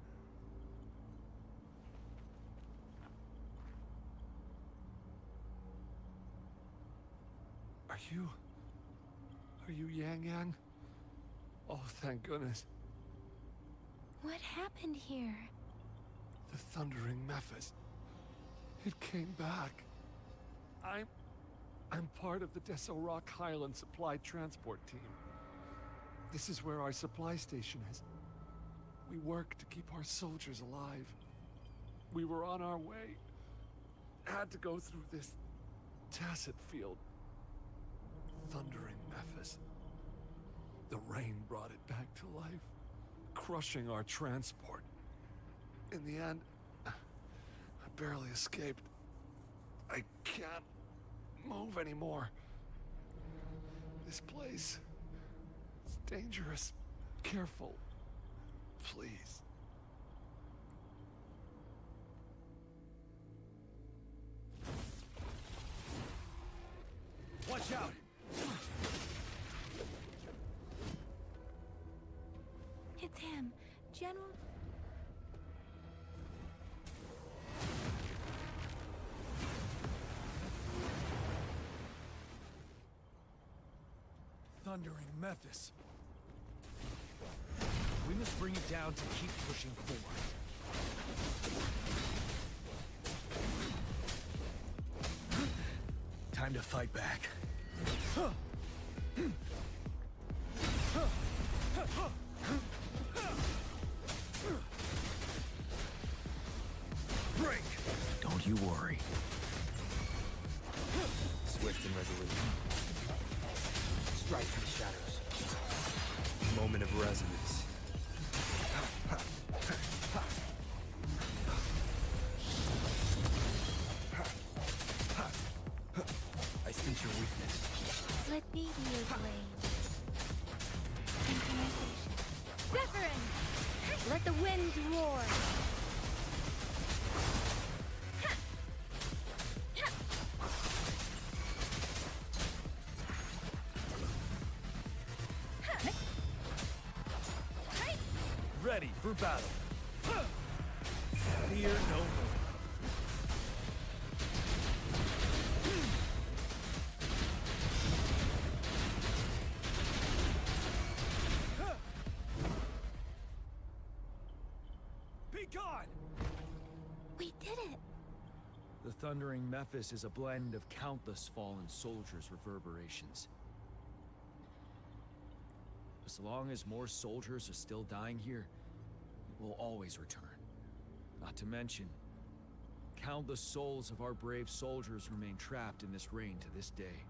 Are you Yang Yang? Oh, thank goodness. What happened here? The Thundering Mephis. It came back. I'm part of the Deso Rock Highland Supply Transport Team. This is where our supply station is. We work to keep our soldiers alive. We were on our way. Had to go through this tacit field. Thundering Mephis. The rain brought it back to life, crushing our transport. In the end, I barely escaped. I can't move anymore. This place is dangerous. Careful, please. Watch out! It's him, General. Thundering Mephis. We must bring it down to keep pushing forward. Time to fight back. Break! Don't you worry. Swift and resolute. Strike through the shadows. Moment of resonance. I sense your weakness. Let me be your blade. Synchronization. Zephyrin! Let the winds roar! Ready for battle. Fear no more. Be gone! We did it! The Thundering Mephis is a blend of countless fallen soldiers' reverberations. As long as more soldiers are still dying here, it will always return. Not to mention, countless souls of our brave soldiers remain trapped in this rain to this day.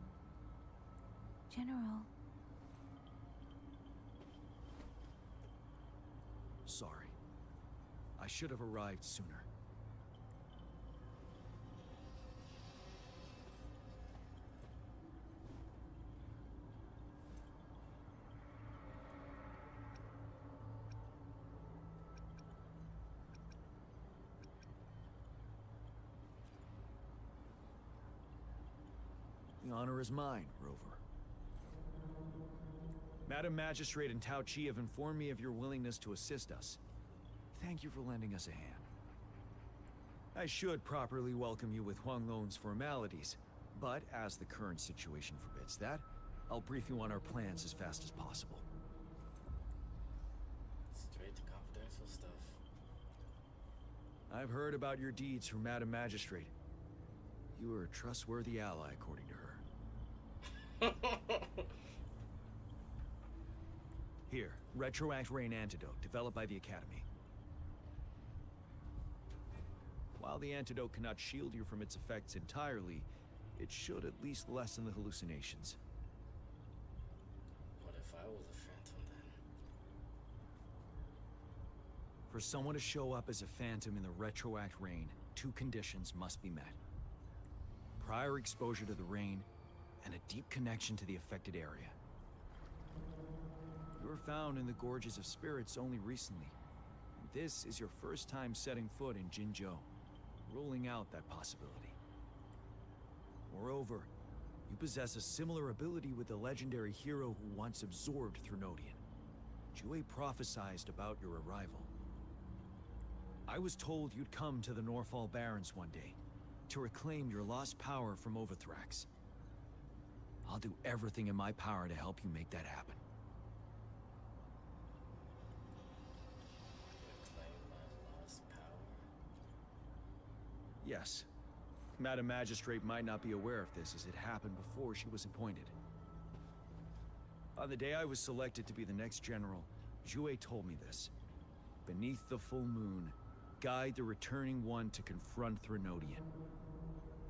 General. Sorry. I should have arrived sooner. The honor is mine, Rover. Madam Magistrate and Tao Chi have informed me of your willingness to assist us. Thank you for lending us a hand. I should properly welcome you with Huang Lon's formalities, but as the current situation forbids that, I'll brief you on our plans as fast as possible. Straight to confidential stuff. I've heard about your deeds from Madam Magistrate. You are a trustworthy ally, according to her. Here, Retroact Rain Antidote, developed by the Academy. While the antidote cannot shield you from its effects entirely, it should at least lessen the hallucinations. What if I was a phantom then? For someone to show up as a phantom in the Retroact Rain, two conditions must be met. Prior exposure to the rain, and a deep connection to the affected area. You were found in the Gorges of Spirits only recently. This is your first time setting foot in Jinzhou, ruling out that possibility. Moreover, You possess a similar ability with the legendary hero who once absorbed Thrunodian. Jue prophesied about your arrival. I was told you'd come to the Norfall Barrens one day, to reclaim your lost power from Overthrax. I'll do everything in my power to help you make that happen. Reclaim my lost power? Yes. Madam Magistrate might not be aware of this, as it happened before she was appointed. On the day I was selected to be the next general, Jue told me this. Beneath the full moon, guide the returning one to confront Thrunodian.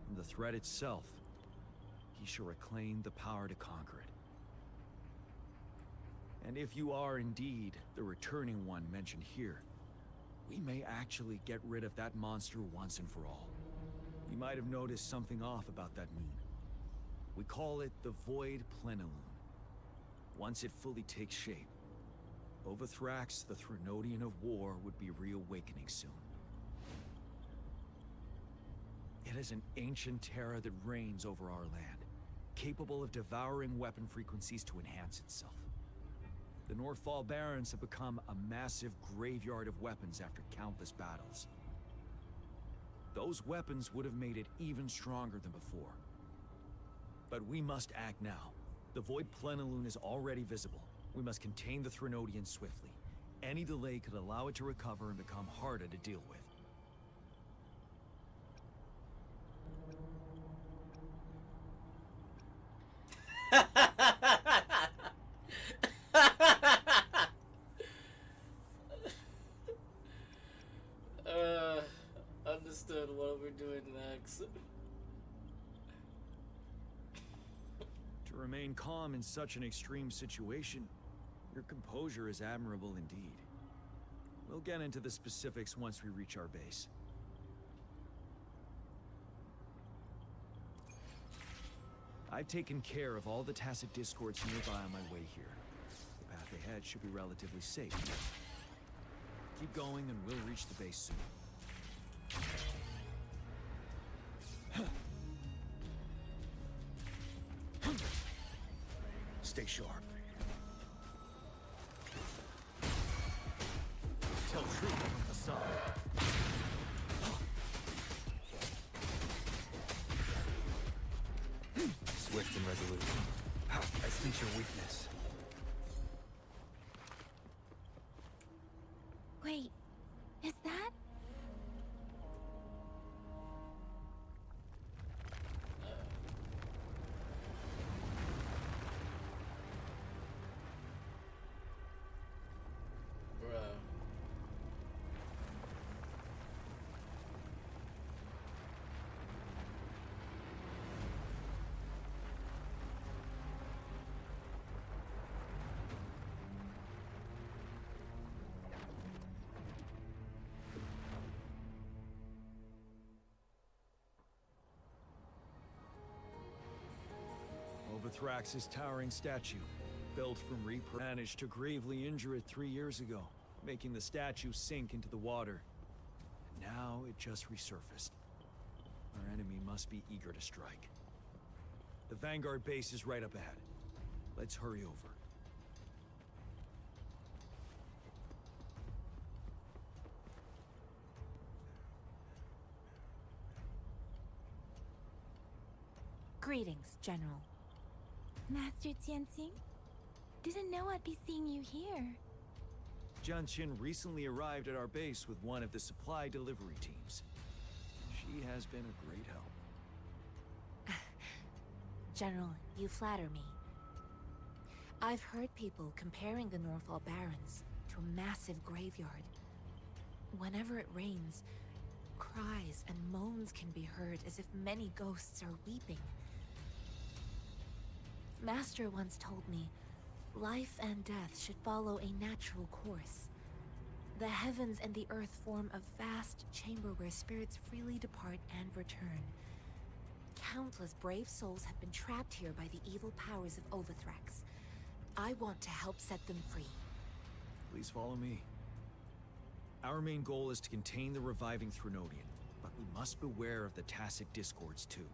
From the threat itself, he shall reclaim the power to conquer it. And if you are indeed the returning one mentioned here, we may actually get rid of that monster once and for all. You might have noticed something off about that moon. We call it the Void Plenilune. Once it fully takes shape, Overthrax, the Thrunodian of war, would be reawakening soon. It is an ancient terror that reigns over our land, capable of devouring weapon frequencies to enhance itself. The Norfall Barrens have become a massive graveyard of weapons after countless battles. Those weapons would have made it even stronger than before. But we must act now. The Void Plenilune is already visible. We must contain the Thrunodian swiftly. Any delay could allow it to recover and become harder to deal with. Understood. What are we doing next? To remain calm in such an extreme situation, your composure is admirable indeed. We'll get into the specifics once we reach our base. I've taken care of all the tacit discords nearby on my way here. The path ahead should be relatively safe. Keep going and we'll reach the base soon. Stay sharp. Tell truth from the sun. Swift and resolute. I sense your weakness. Wait, is that? Overthrax's towering statue, built from managed to gravely injure it 3 years ago, making the statue sink into the water. And now it just resurfaced. Our enemy must be eager to strike. The Vanguard base is right up ahead. Let's hurry over. Greetings, General. Master Tianxing? Didn't know I'd be seeing you here. Jianqin recently arrived at our base with one of the supply delivery teams. She has been a great help. General, you flatter me. I've heard people comparing the Norfall Barrens to a massive graveyard. Whenever it rains, cries and moans can be heard as if many ghosts are weeping. Master once told me, life and death should follow a natural course. The heavens and the earth form a vast chamber where spirits freely depart and return. Countless brave souls have been trapped here by the evil powers of Overthrax. I want to help set them free. Please follow me. Our main goal is to contain the reviving Thrunodian, but we must beware of the tacit discords too.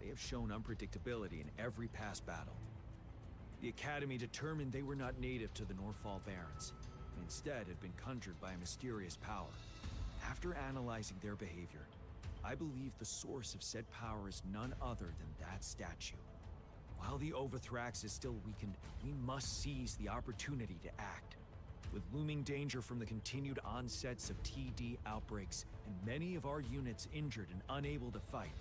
They have shown unpredictability in every past battle. The Academy determined they were not native to the Norfall Barrens, and instead had been conjured by a mysterious power. After analyzing their behavior, I believe the source of said power is none other than that statue. While the Overthrax is still weakened, we must seize the opportunity to act. With looming danger from the continued onsets of TD outbreaks, and many of our units injured and unable to fight,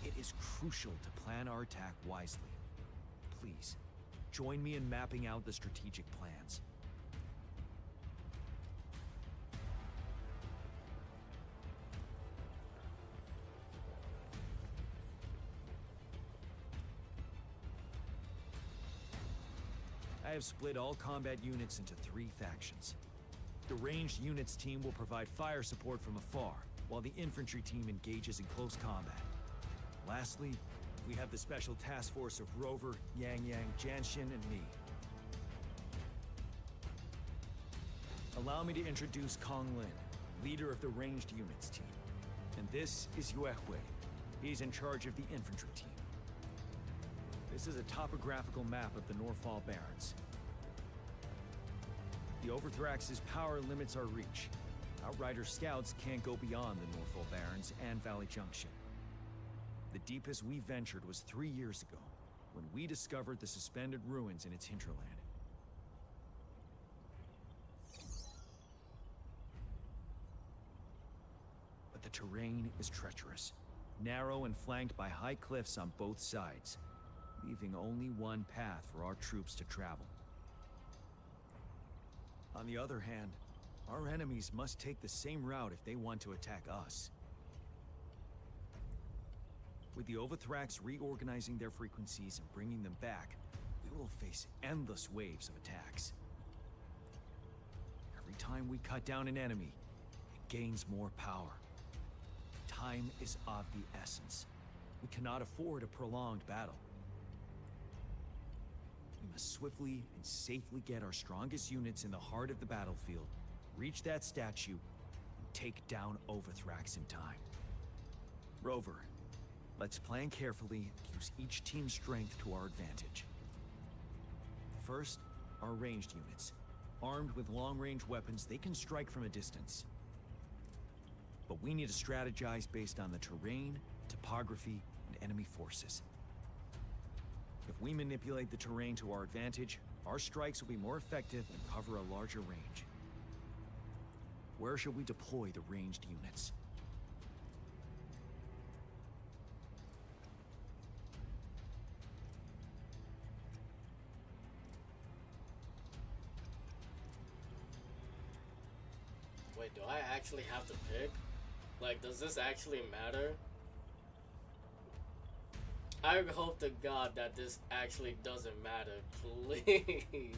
it is crucial to plan our attack wisely. Please, join me in mapping out the strategic plans. I have split all combat units into 3 factions. The ranged units team will provide fire support from afar, while the infantry team engages in close combat. Lastly, we have the special task force of Rover, Yang Yang, Janshin, and me. Allow me to introduce Kong Lin, leader of the ranged units team. And this is Yue Hui. He's in charge of the infantry team. This is a topographical map of the Norfall Barrens. The Overthrax's power limits our reach. Outrider scouts can't go beyond the Norfall Barrens and Valley Junction. The deepest we ventured was 3 years ago, when we discovered the suspended ruins in its hinterland. But the terrain is treacherous, narrow and flanked by high cliffs on both sides, leaving only one path for our troops to travel. On the other hand, our enemies must take the same route if they want to attack us. With the Overthrax reorganizing their frequencies and bringing them back, we will face endless waves of attacks. Every time we cut down an enemy, it gains more power. Time is of the essence. We cannot afford a prolonged battle. We must swiftly and safely get our strongest units in the heart of the battlefield, reach that statue, and take down Overthrax in time. Rover, let's plan carefully and use each team's strength to our advantage. First, our ranged units. Armed with long-range weapons, they can strike from a distance. But we need to strategize based on the terrain, topography, and enemy forces. If we manipulate the terrain to our advantage, our strikes will be more effective and cover a larger range. Where should we deploy the ranged units? Wait, do I actually have to pick? Like, does this actually matter? I hope to God that this actually doesn't matter, please.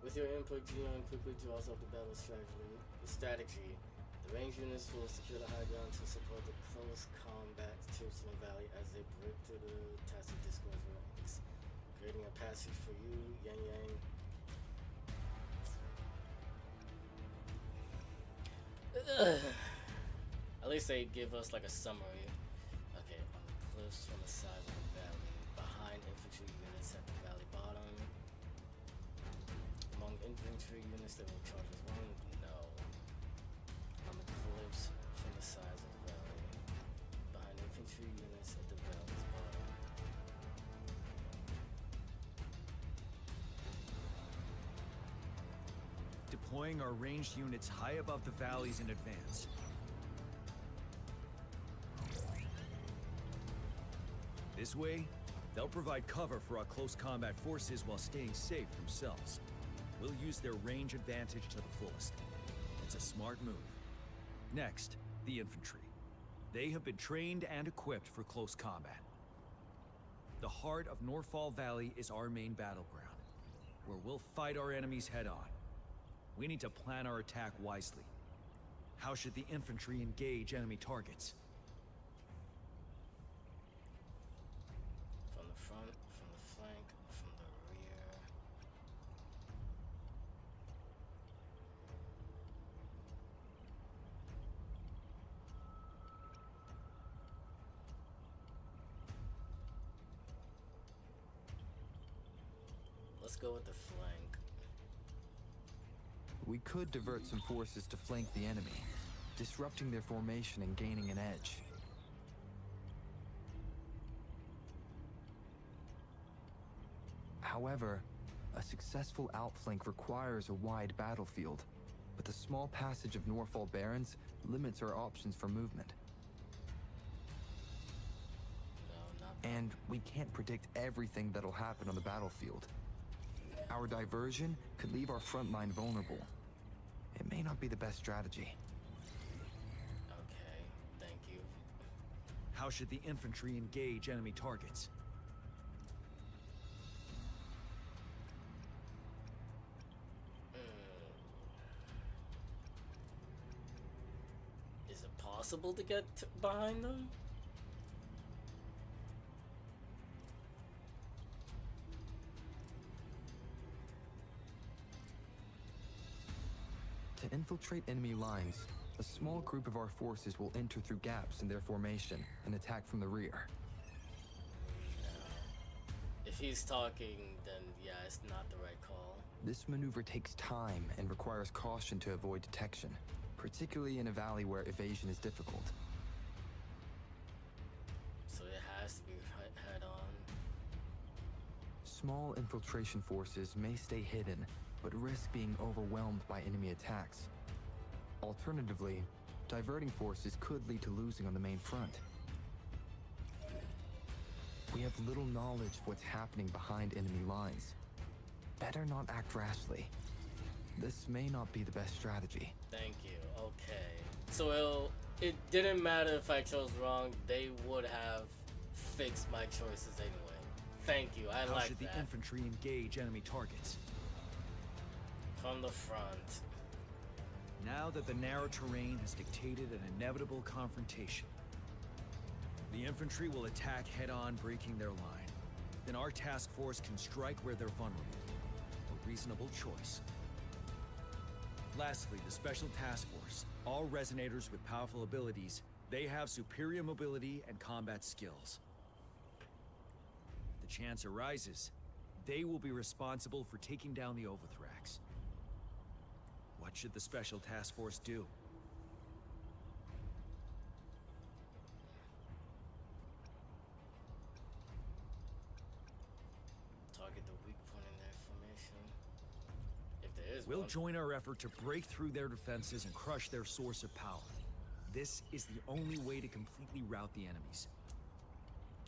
With your input, Gion quickly draws up the battle strategy. The ranged units will secure the high ground to support the close combat troops in the valley as they break through the tacit discord ranks, creating a passage for you, Yang Yang. At least they give us like a summary. Okay, on the cliffs from the sides of the valley, behind infantry units at the valley bottom. Among infantry units that will charge as one? No. On the cliffs from the sides of the valley, behind infantry units at the valley's bottom. Deploying our ranged units high above the valleys in advance. This way, they'll provide cover for our close combat forces while staying safe themselves. We'll use their range advantage to the fullest. It's a smart move. Next, the infantry. They have been trained and equipped for close combat. The heart of Norfall Valley is our main battleground, where we'll fight our enemies head-on. We need to plan our attack wisely. How should the infantry engage enemy targets? From the front, from the flank, from the rear. Let's go with the flank. We could divert some forces to flank the enemy, disrupting their formation and gaining an edge. However, a successful outflank requires a wide battlefield, but the small passage of Norfall Barrens limits our options for movement. And we can't predict everything that'll happen on the battlefield. Our diversion could leave our front line vulnerable. It may not be the best strategy. Okay, thank you. How should the infantry engage enemy targets? Is it possible to get behind them? To infiltrate enemy lines, a small group of our forces will enter through gaps in their formation and attack from the rear. If he's talking, then yeah, it's not the right call. This maneuver takes time and requires caution to avoid detection, particularly in a valley where evasion is difficult. So it has to be head on. Small infiltration forces may stay hidden, but risk being overwhelmed by enemy attacks. Alternatively, diverting forces could lead to losing on the main front. We have little knowledge of what's happening behind enemy lines. Better not act rashly. This may not be the best strategy. Thank you. Okay. So it didn't matter if I chose wrong. They would have fixed my choices anyway. Thank you. I like that. How should the infantry engage enemy targets? From the front. Now that the narrow terrain has dictated an inevitable confrontation, the infantry will attack head-on, breaking their line. Then our task force can strike where they're vulnerable. A reasonable choice. Lastly, the Special Task Force. All resonators with powerful abilities, they have superior mobility and combat skills. If the chance arises, they will be responsible for taking down the Overthrax. What should the Special Task Force do? Target the weak point in their formation. If there is We'll one. join our effort to break through their defenses and crush their source of power. This is the only way to completely rout the enemies.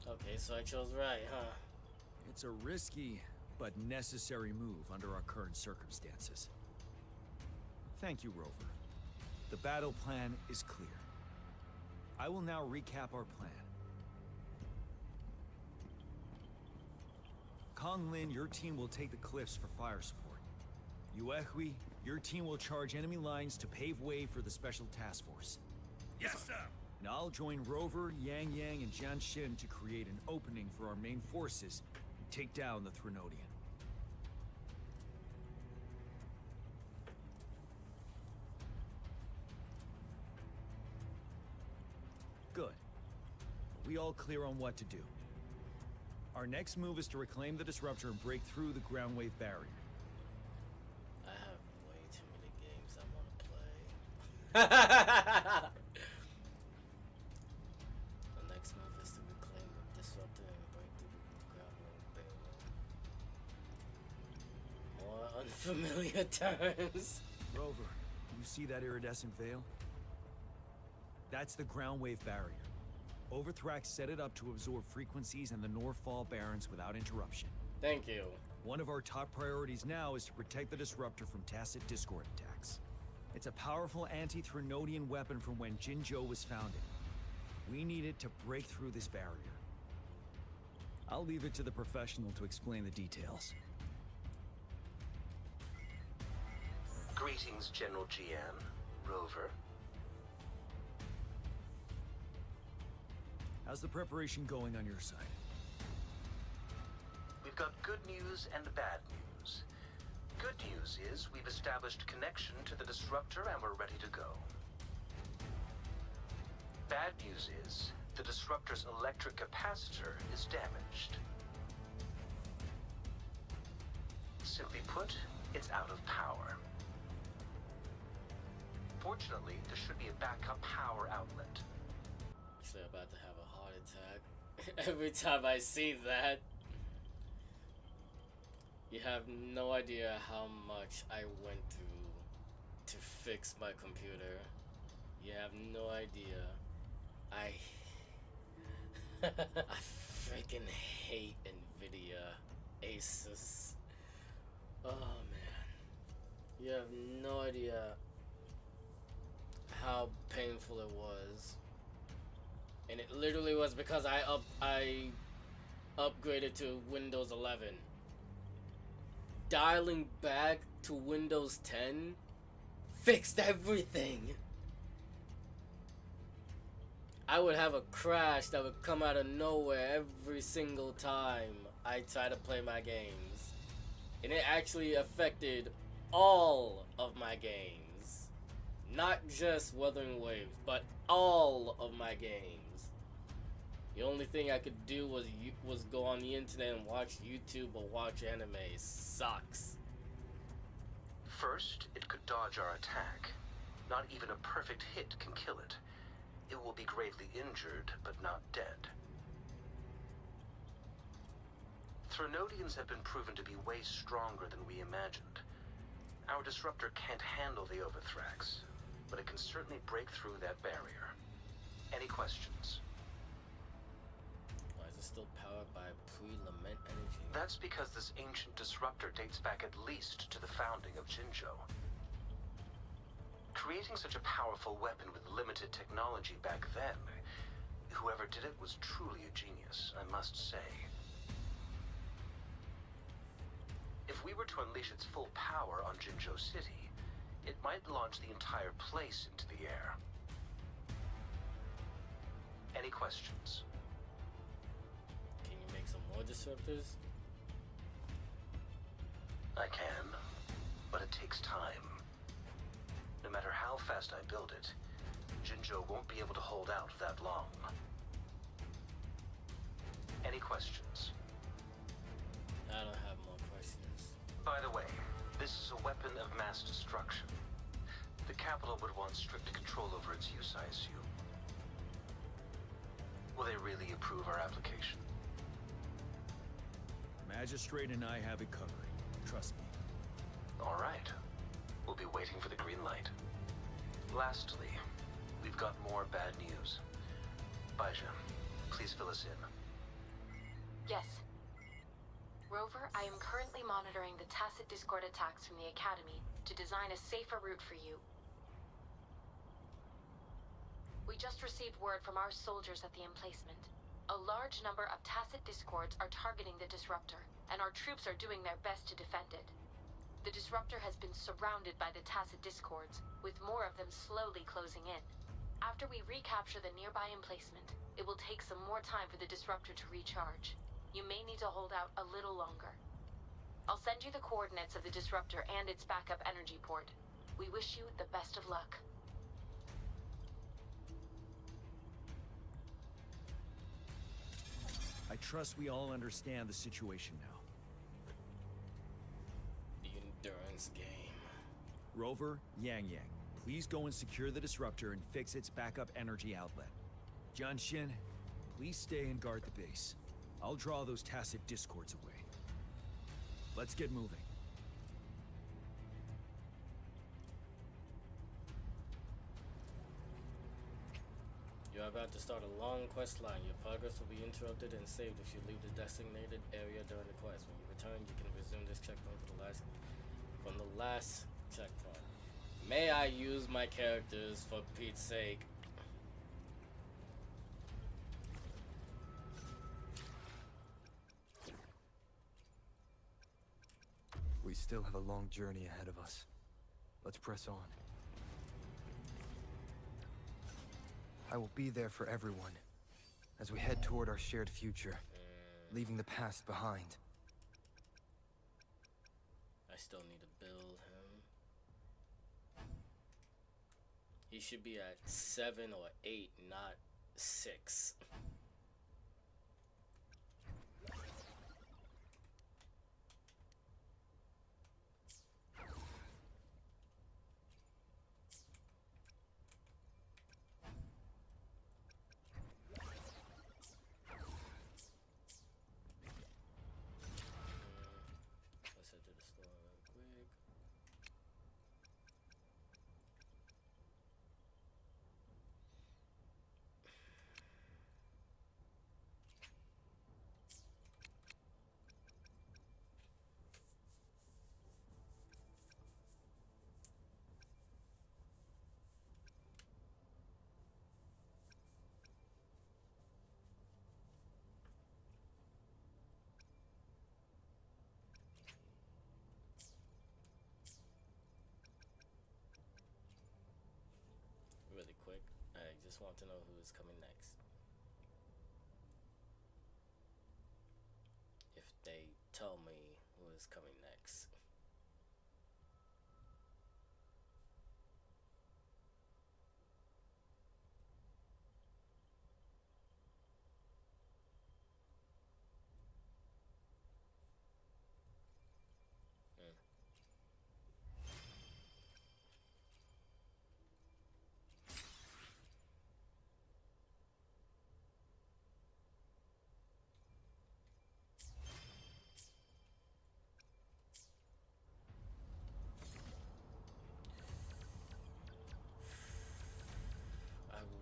Okay, so I chose right, huh? It's a risky, but necessary move under our current circumstances. Thank you, Rover. The battle plan is clear. I will now recap our plan. Konglin, your team will take the cliffs for fire support. Yuehui, your team will charge enemy lines to pave way for the Special Task Force. Yes, sir! And I'll join Rover, Yang Yang, and Jian Xin to create an opening for our main forces and take down the Threnodian. Good. We all clear on what to do. Our next move is to reclaim the Disruptor and break through the ground wave barrier. I have way too many games I want to play. The next move is to reclaim the Disruptor and break through the ground wave barrier. More unfamiliar terms. Rover, you see that iridescent veil? That's the ground wave barrier. Overthrax set it up to absorb frequencies in the Norfall Barrens without interruption. Thank you. One of our top priorities now is to protect the Disruptor from tacit Discord attacks. It's a powerful anti-Threnodian weapon from when Jinzhou was founded. We need it to break through this barrier. I'll leave it to the professional to explain the details. Greetings, General GM. Rover. How's the preparation going on your side? We've got good news and bad news. Good news is we've established connection to the Disruptor and we're ready to go. Bad news is the Disruptor's electric capacitor is damaged. Simply put, it's out of power. Fortunately, there should be a backup power outlet. Actually, I'm about to have a heart attack every time I see that. You have no idea how much I went through to fix my computer. You have no idea. I freaking hate Nvidia, Asus. Oh man, you have no idea how painful it was, and it literally was because I upgraded to Windows 11. Dialing back to Windows 10 fixed everything. I would have a crash that would come out of nowhere every single time I try to play my games. And it actually affected all of my games. Not just Wuthering Waves, but all of my games. The only thing I could do was go on the internet and watch YouTube or watch anime. Sucks. First, it could dodge our attack. Not even a perfect hit can kill it. It will be gravely injured, but not dead. Threnodians have been proven to be way stronger than we imagined. Our disruptor can't handle the Overthrax, but it can certainly break through that barrier. Any questions? Why is it still powered by pre-lament energy? That's because this ancient disruptor dates back at least to the founding of Jinzhou. Creating such a powerful weapon with limited technology back then, whoever did it was truly a genius, I must say. If we were to unleash its full power on Jinzhou City, it might launch the entire place into the air. Any questions? Can you make some more disruptors? I can, but it takes time. No matter how fast I build it, Jinzhou won't be able to hold out that long. Any questions? I don't have more questions. By the way, this is a weapon of mass destruction. The capital would want strict control over its use, I assume. Will they really approve our application? Magistrate and I have it covered. Trust me. All right. We'll be waiting for the green light. Lastly, we've got more bad news. Baija, please fill us in. Yes. Rover, I am currently monitoring the tacit discord attacks from the Academy to design a safer route for you. We just received word from our soldiers at the emplacement. A large number of tacit discords are targeting the disruptor, and our troops are doing their best to defend it. The disruptor has been surrounded by the tacit discords, with more of them slowly closing in. After we recapture the nearby emplacement, it will take some more time for the disruptor to recharge. You may need to hold out a little longer. I'll send you the coordinates of the disruptor and its backup energy port. We wish you the best of luck. I trust we all understand the situation now. The endurance game. Rover, Yang, please go and secure the disruptor and fix its backup energy outlet. Jianshin, please stay and guard the base. I'll draw those tacit discords away. Let's get moving. You're about to start a long quest line. Your progress will be interrupted and saved if you leave the designated area during the quest. When you return, you can resume this checkpoint from the last checkpoint. May I use my characters for Pete's sake? We still have a long journey ahead of us. Let's press on. I will be there for everyone, as we head toward our shared future, leaving the past behind. I still need to build him. He should be at 7 or 8, not 6. really quick. I just want to know who is coming next. If they tell me who is coming next.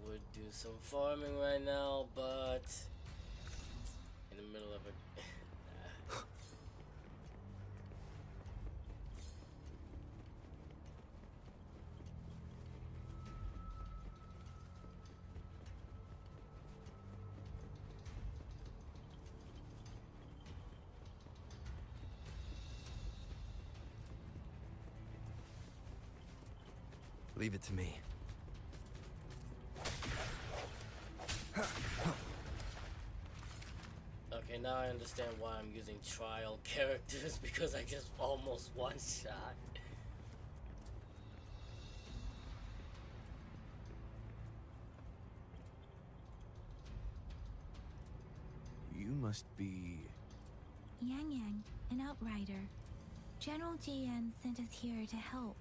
Would do some farming right now, but in the middle of a Leave it to me. Okay, now I understand why I'm using trial characters, because I just almost one-shot. You must be... Yang Yang, an outrider. General JN sent us here to help.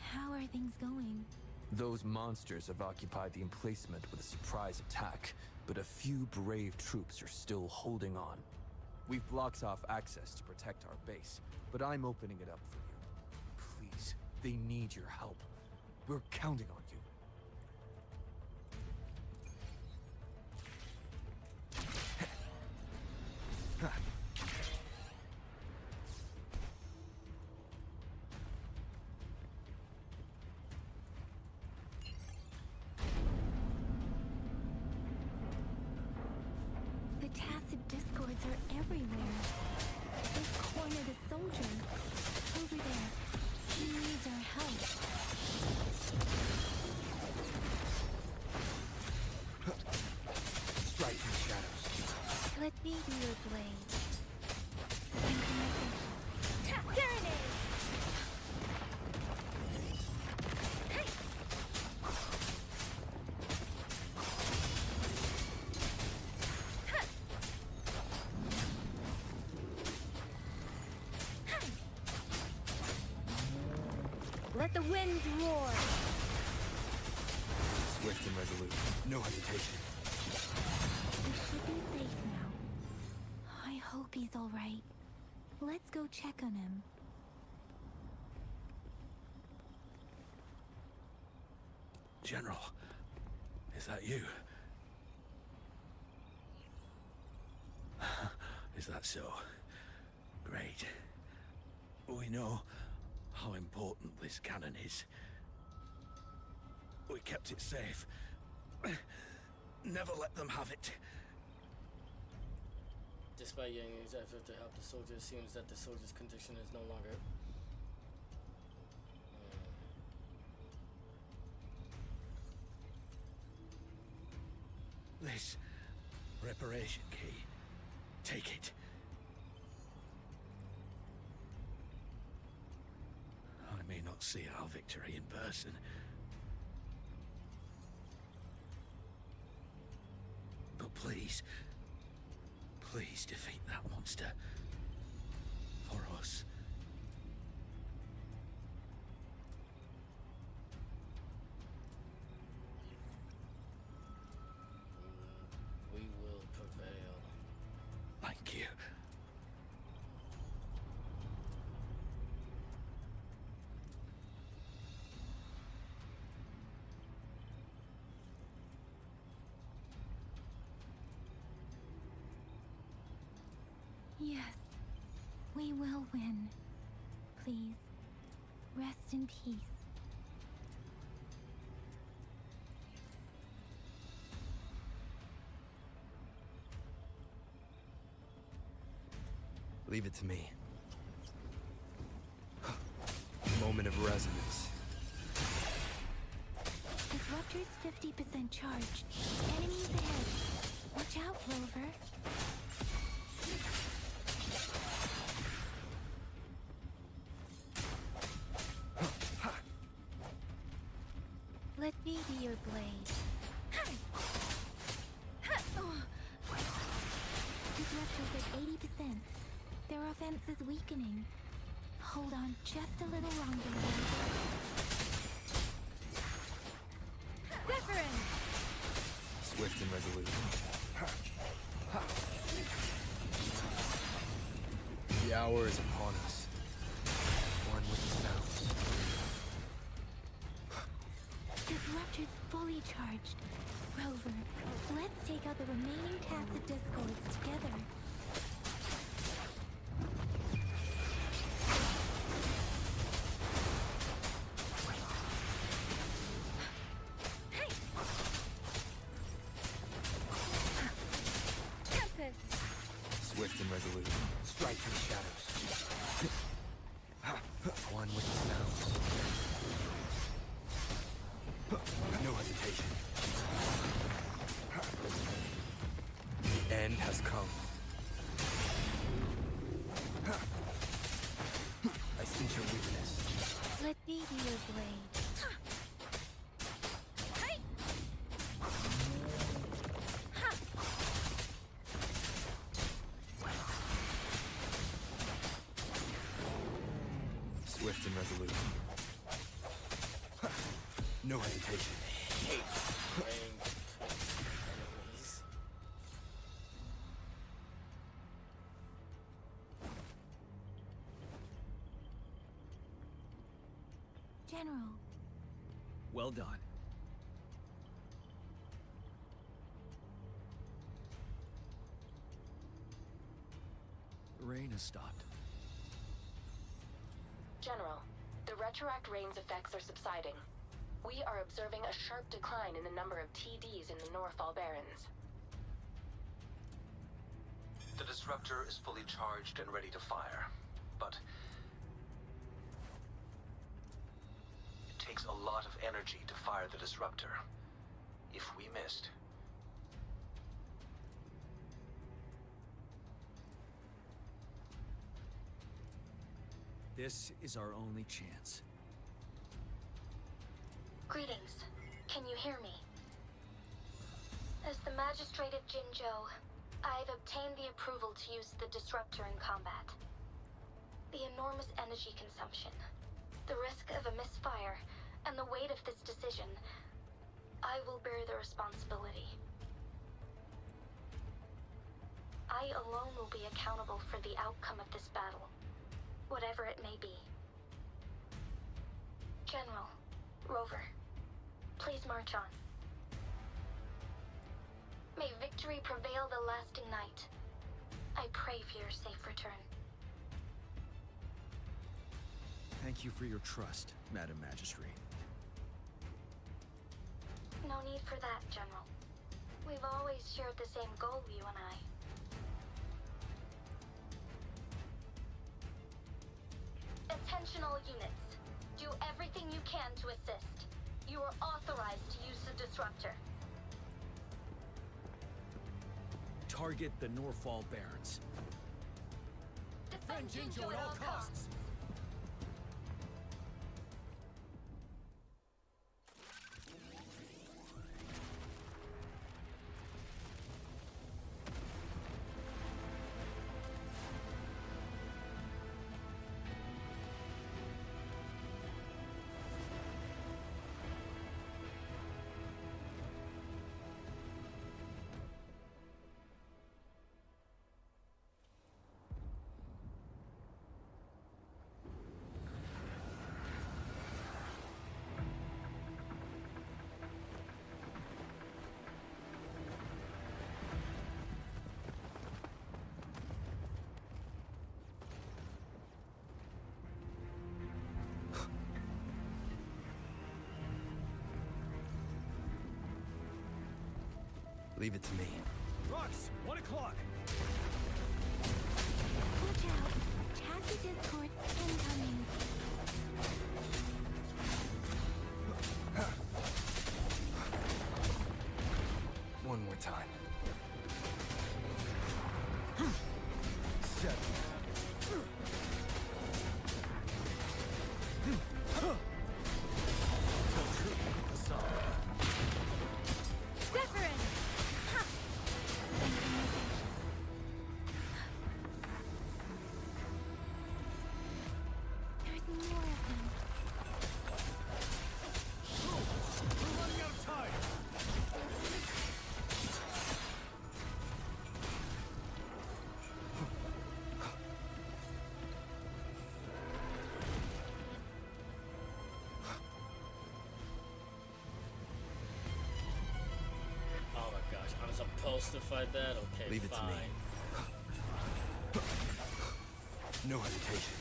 How are things going? Those monsters have occupied the emplacement with a surprise attack, but a few brave troops are still holding on. We've blocked off access to protect our base, but I'm opening it up for you. Please, they need your help. We're counting on you. The tacit discords are everywhere. They've cornered a soldier. Over there. He needs our help. Strike in the shadows. Let me be your blade. Serenade! Let the winds roar! Swift and resolute. No hesitation. We should be safe now. I hope he's all right. Let's go check on him. General, is that you? Is that so? Great. We know how important this cannon is. We kept it safe. Never let them have it. Despite Yang Yang's effort to help the soldiers, it seems that the soldiers' condition is no longer... This reparation key. Take it. I may not see our victory in person. But please, please defeat that monster. For us. We will prevail. Thank you. Yes, we will win. Please, rest in peace. Leave it to me. Moment of resonance. Disruptor's 50% charged. Enemies ahead. Watch out, Rover. Let me be your blade. Disruptor's at 80%. Their offense is weakening. Hold on just a little longer, Rover. Different! Swift and resolute. The hour is upon us. One with the sounds. Disruptor's fully charged. Rover, let's take out the remaining tacit discords together. Swift and resolute. Strike from the shadows. One with the sounds. No hesitation. The end has come. I sense your weakness. Let me be your blade. Swift and resolute. No hesitation. General. Well done. The rain has stopped. General, the retroact rain's effects are subsiding. We are observing a sharp decline in the number of TDs in the Norfall Barrens. The disruptor is fully charged and ready to fire, but it takes a lot of energy to fire the disruptor. If we missed, This is our only chance. Greetings. Can you hear me? As the Magistrate of Jinzhou, I've obtained the approval to use the disruptor in combat. The enormous energy consumption, the risk of a misfire, and the weight of this decision, I will bear the responsibility. I alone will be accountable for the outcome of this battle, whatever it may be. General, Rover, please march on. May victory prevail the lasting night. I pray for your safe return. Thank you for your trust, Madam Magistrate. No need for that, General. We've always shared the same goal, you and I. Attention all units. Do everything you can to assist. You are authorized to use the disruptor. Target the Norfall Barrens. Defend Jinzhou at all costs. Leave it to me. Rux, 1 o'clock. Watch out. Chassis discords incoming. supposed to fight that? Okay, Leave it to fine. me. No hesitation.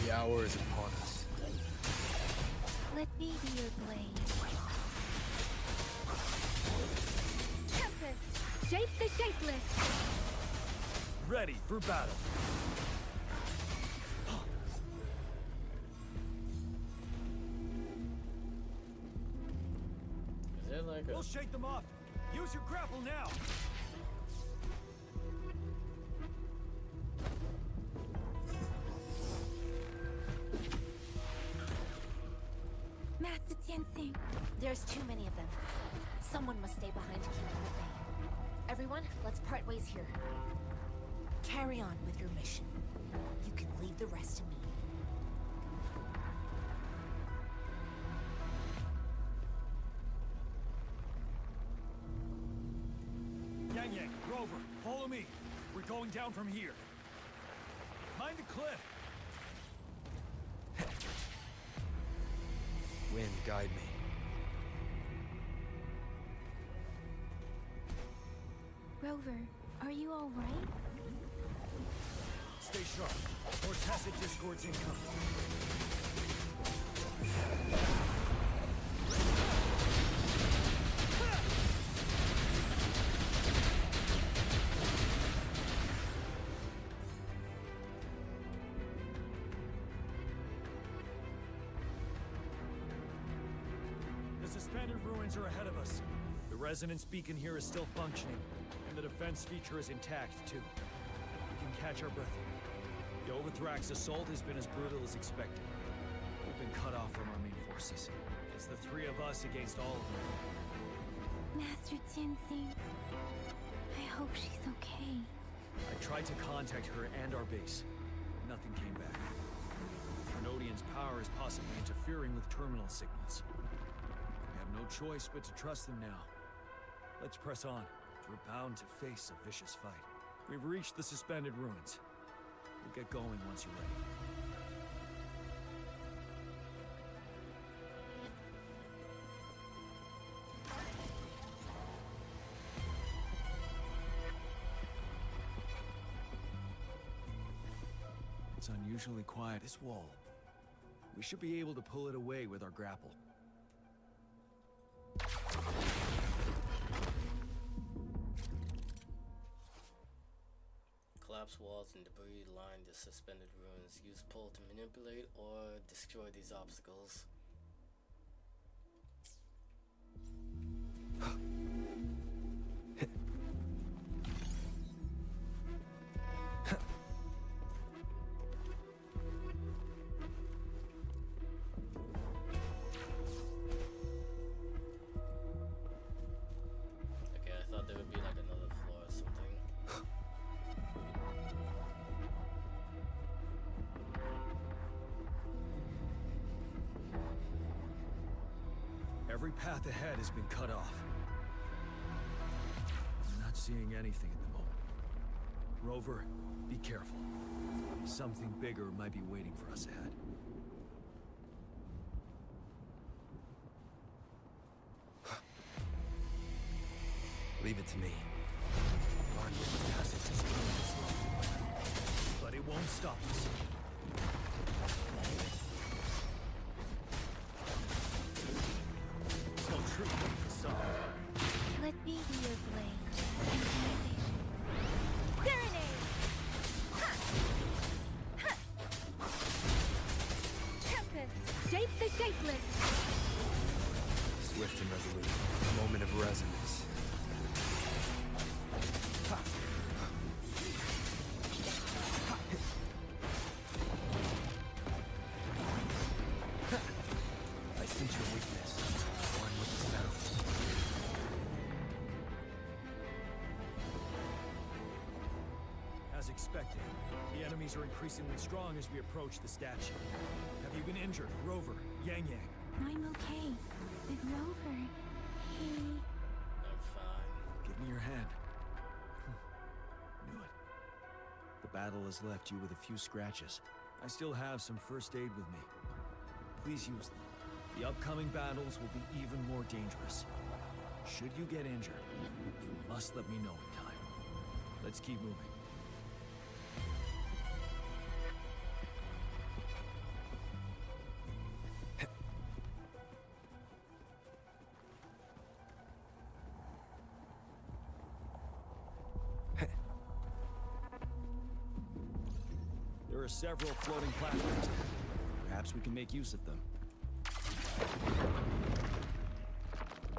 The hour is upon us. Let me be your blade. Tempest, shape the shapeless. Ready for battle. Is there like a... We'll shake them off. Use your grapple now. Master Tianxing. There's too many of them. Someone must stay behind to keep them at bay. Everyone, let's part ways here. Carry on with your mission. You can leave the rest to me. Yang Yang, Rover, follow me. We're going down from here. Mind the cliff. Wind, guide me. Rover, are you all right? Stay sharp. More tacit discords incoming. The suspended ruins are ahead of us. The resonance beacon here is still functioning, and the defense feature is intact, too. We can catch our breath here. The Overthrax assault has been as brutal as expected. We've been cut off from our main forces. It's the three of us against all of them. Master Tianxing, I hope she's okay. I tried to contact her and our base. Nothing came back. Trinodian's power is possibly interfering with terminal signals. We have no choice but to trust them now. Let's press on. We're bound to face a vicious fight. We've reached the suspended ruins. We'll get going once you're ready. It's unusually quiet, this wall. We should be able to pull it away with our grapple. Collapsed walls and debris line the suspended ruins. Use pull to manipulate or destroy these obstacles. Okay, I thought there would be like another floor or something. Every path ahead has been cut off. I'm not seeing anything at the moment. Rover, be careful. Something bigger might be waiting for us ahead. Leave it to me. Our passage is moving slow, but it won't stop us. No truth in the facade. Let me be your blade. Serenade! Ha! Ha! Tempest, shape the shapeless. Swift and resolute. Moment of resonance. Ha! I sense your weakness. One with the sounds. As expected, the enemies are increasingly strong as we approach the statue. Have you been injured, Rover, Yang Yang? I'm okay. But Rover, he... I'm fine. Give me your hand. Knew it. The battle has left you with a few scratches. I still have some first aid with me. Please use them. The upcoming battles will be even more dangerous. Should you get injured, you must let me know in time. Let's keep moving. There are several floating platforms. Perhaps we can make use of them.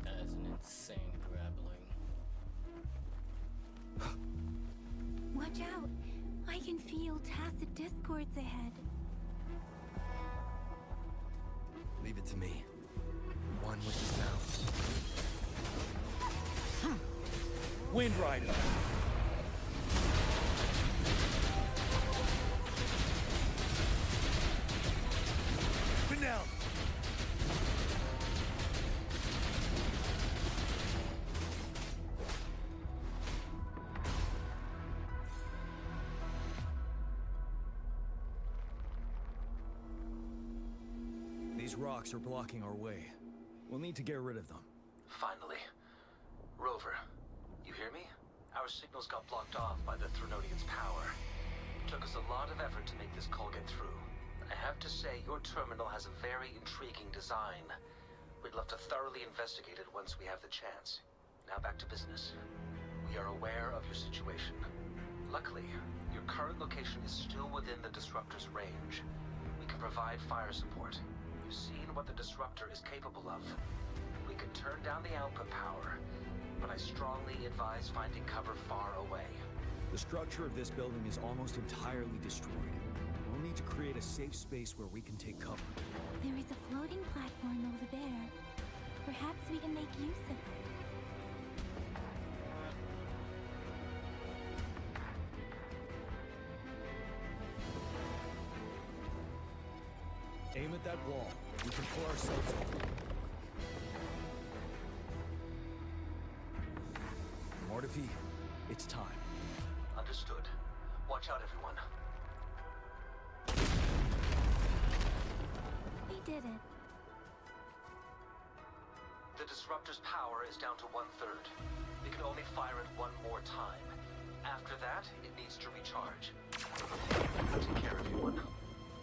That is an insane grappling. Watch out! I can feel tacit discords ahead. Leave it to me. One with the sounds. Wind Rider! Now. These rocks are blocking our way. We'll need to get rid of them. Finally. Rover, you hear me? Our signals got blocked off by the Thrunodians' power. It took us a lot of effort to make this call get through. I have to say, your terminal has a very intriguing design. We'd love to thoroughly investigate it once we have the chance. Now back to business. We are aware of your situation. Luckily, your current location is still within the Disruptor's range. We can provide fire support. You've seen what the Disruptor is capable of. We can turn down the output power, but I strongly advise finding cover far away. The structure of this building is almost entirely destroyed. We'll need to create a safe space where we can take cover. There is a floating platform over there. Perhaps we can make use of it. Aim at that wall. We can pull ourselves over. Mortifi, it's time. Understood. Watch out, everyone. We did it. The Disruptor's power is down to 1/3. We can only fire it one more time. After that, it needs to recharge. Take care, everyone.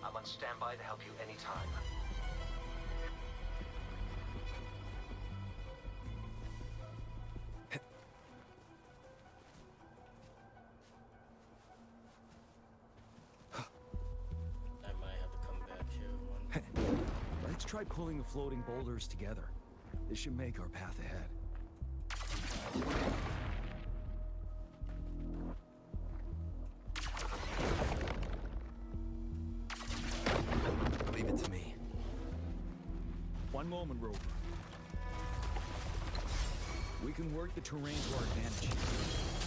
I'm on standby to help you anytime. Let's try pulling the floating boulders together. This should make our path ahead. Leave it to me. One moment, Rover. We can work the terrain to our advantage.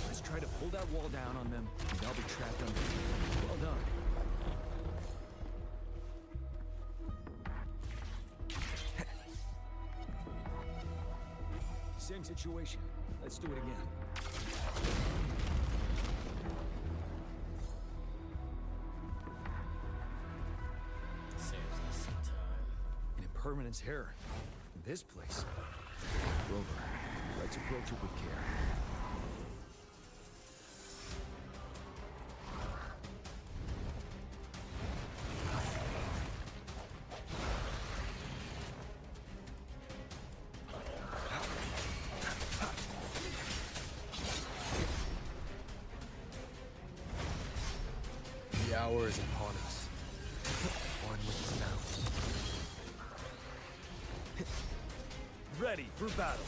Let's try to pull that wall down on them, and they'll be trapped underneath. Well done. Same situation. Let's do it again. Saves us some time. An impermanence hair. In this place. Rover, let's approach it with care. The hour is upon us. One with the sounds. Ready for battle.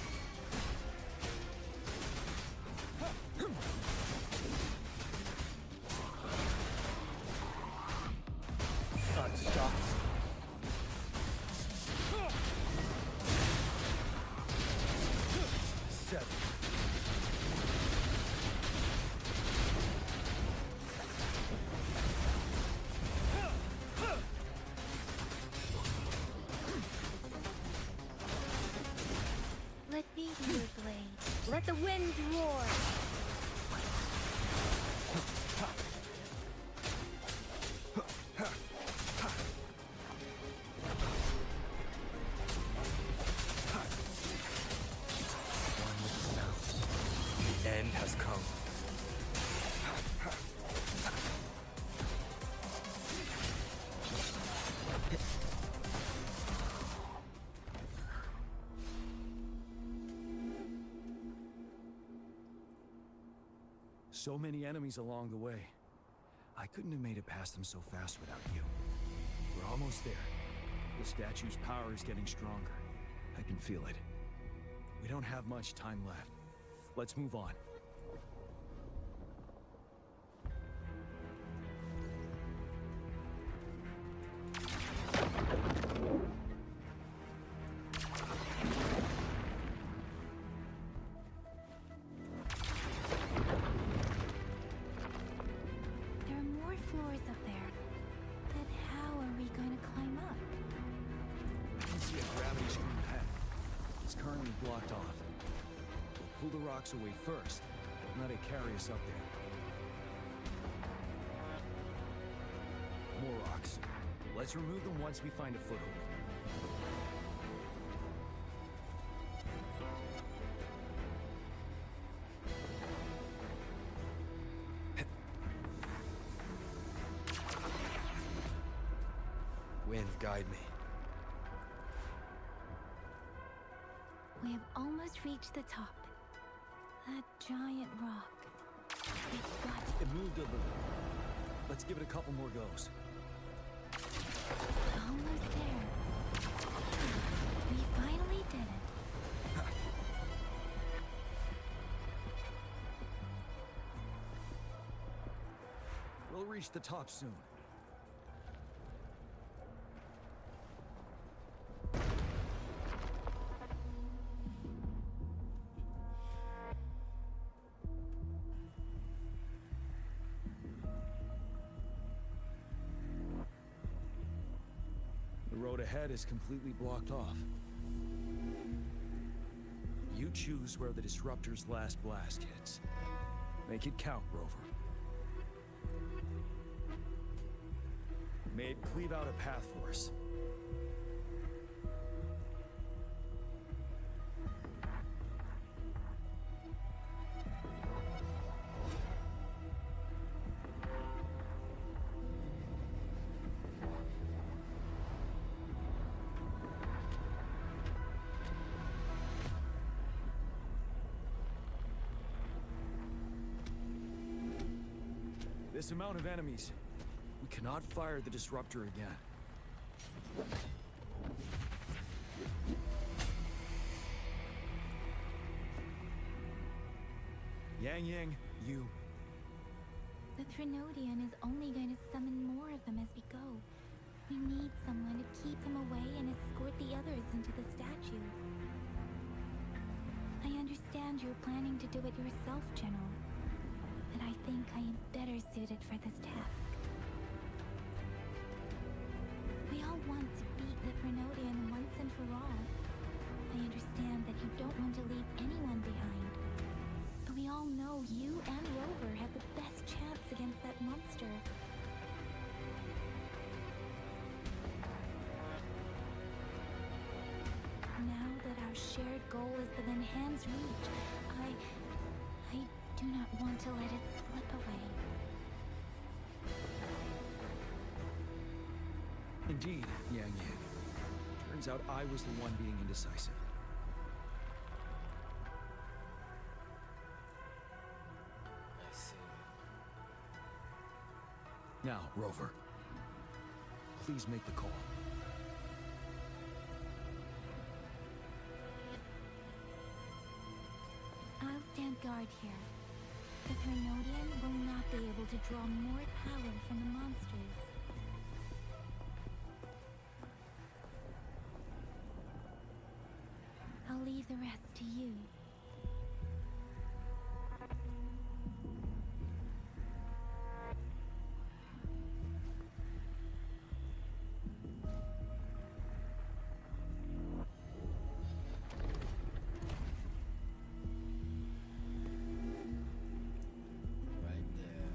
Unstoppable. 7. Let me be your blade. Let the winds roar. So many enemies along the way. I couldn't have made it past them so fast without you. We're almost there. The statue's power is getting stronger. I can feel it. We don't have much time left. Let's move on. There are more floors up there. But how are we going to climb up? I can see a gravity stream ahead. It's currently blocked off. We'll pull the rocks away first, and let it carry us up there. More rocks. Let's remove them once we find a foothold. Wind, guide me. We have almost reached the top. That giant rock. We've got It moved a little. Let's give it a couple more goes. almost there. We finally did it. We'll reach the top soon. The road ahead is completely blocked off. You choose where the Disruptor's last blast hits. Make it count, Rover. May it cleave out a path for us. This amount of enemies, we cannot fire the Disruptor again. Yang, you. The Threnodian is only going to summon more of them as we go. We need someone to keep them away and escort the others into the statue. I understand you're planning to do it yourself, General. But I think I am better suited for this task. We all want to beat the Threnodian once and for all. I understand that you don't want to leave anyone behind. But we all know you and Rover have the best chance against that monster. Now that our shared goal is within hand's reach, I do not want to let it slip away. Indeed, Yang. Turns out I was the one being indecisive. I see. Now, Rover. Please make the call. I'll stand guard here. The Threnodian will not be able to draw more power from the monsters. I'll leave the rest to you. Right there.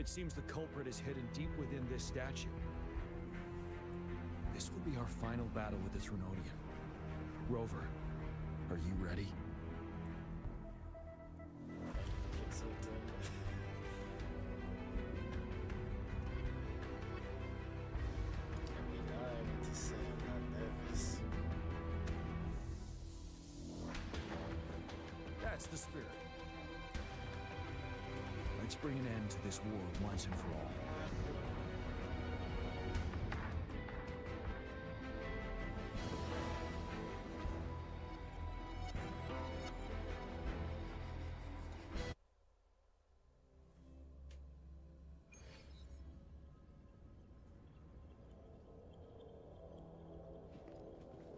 It seems the culprit is hidden deep within this statue. This will be our final battle with the Thrunodian. Rover, are you ready? Pixel thing. I mean, I need to say I'm not nervous. That's the spirit. Let's bring an end to this war once and for all.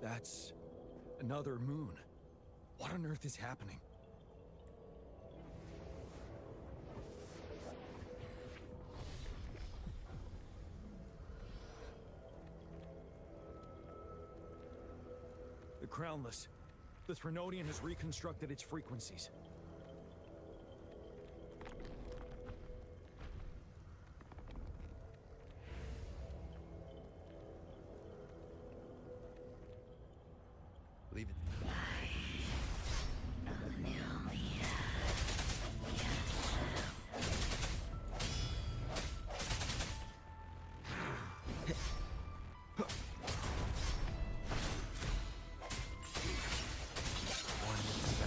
That's another moon. What on earth is happening? The Crownless. The Thrunodian has reconstructed its frequencies. Leave it.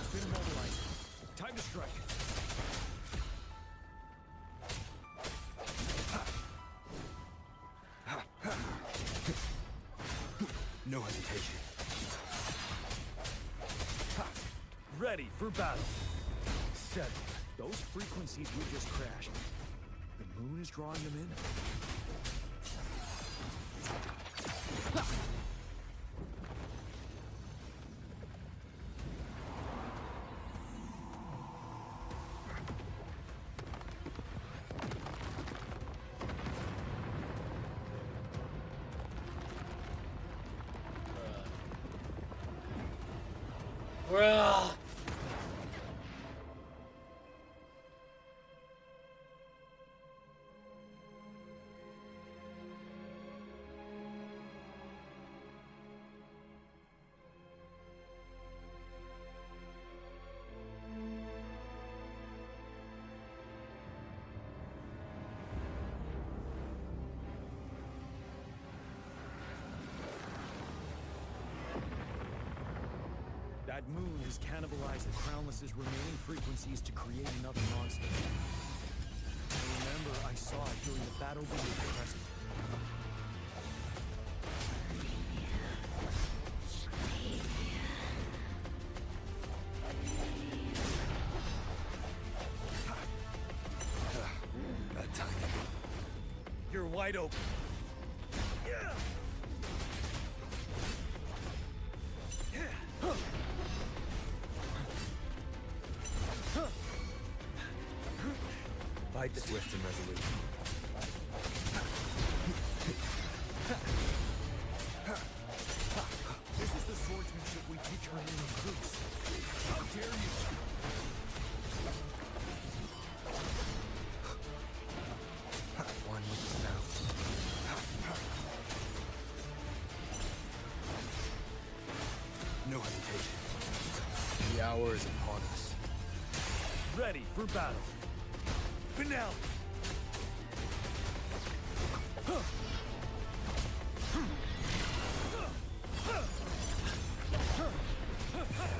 Spin mobilized. Time to strike. No hesitation. Ready for battle. Settled. Those frequencies we just crashed. The moon is drawing them in. Bruh. That moon has cannibalized the Crownless's remaining frequencies to create another monster. I remember I saw it during the battle beneath the crescent. That time. You're wide open. Fight swift and resolute. This is the swordsmanship we teach our new recruits. How dare you! One with the sound. No hesitation. The hour is upon us. Ready for battle. Finale!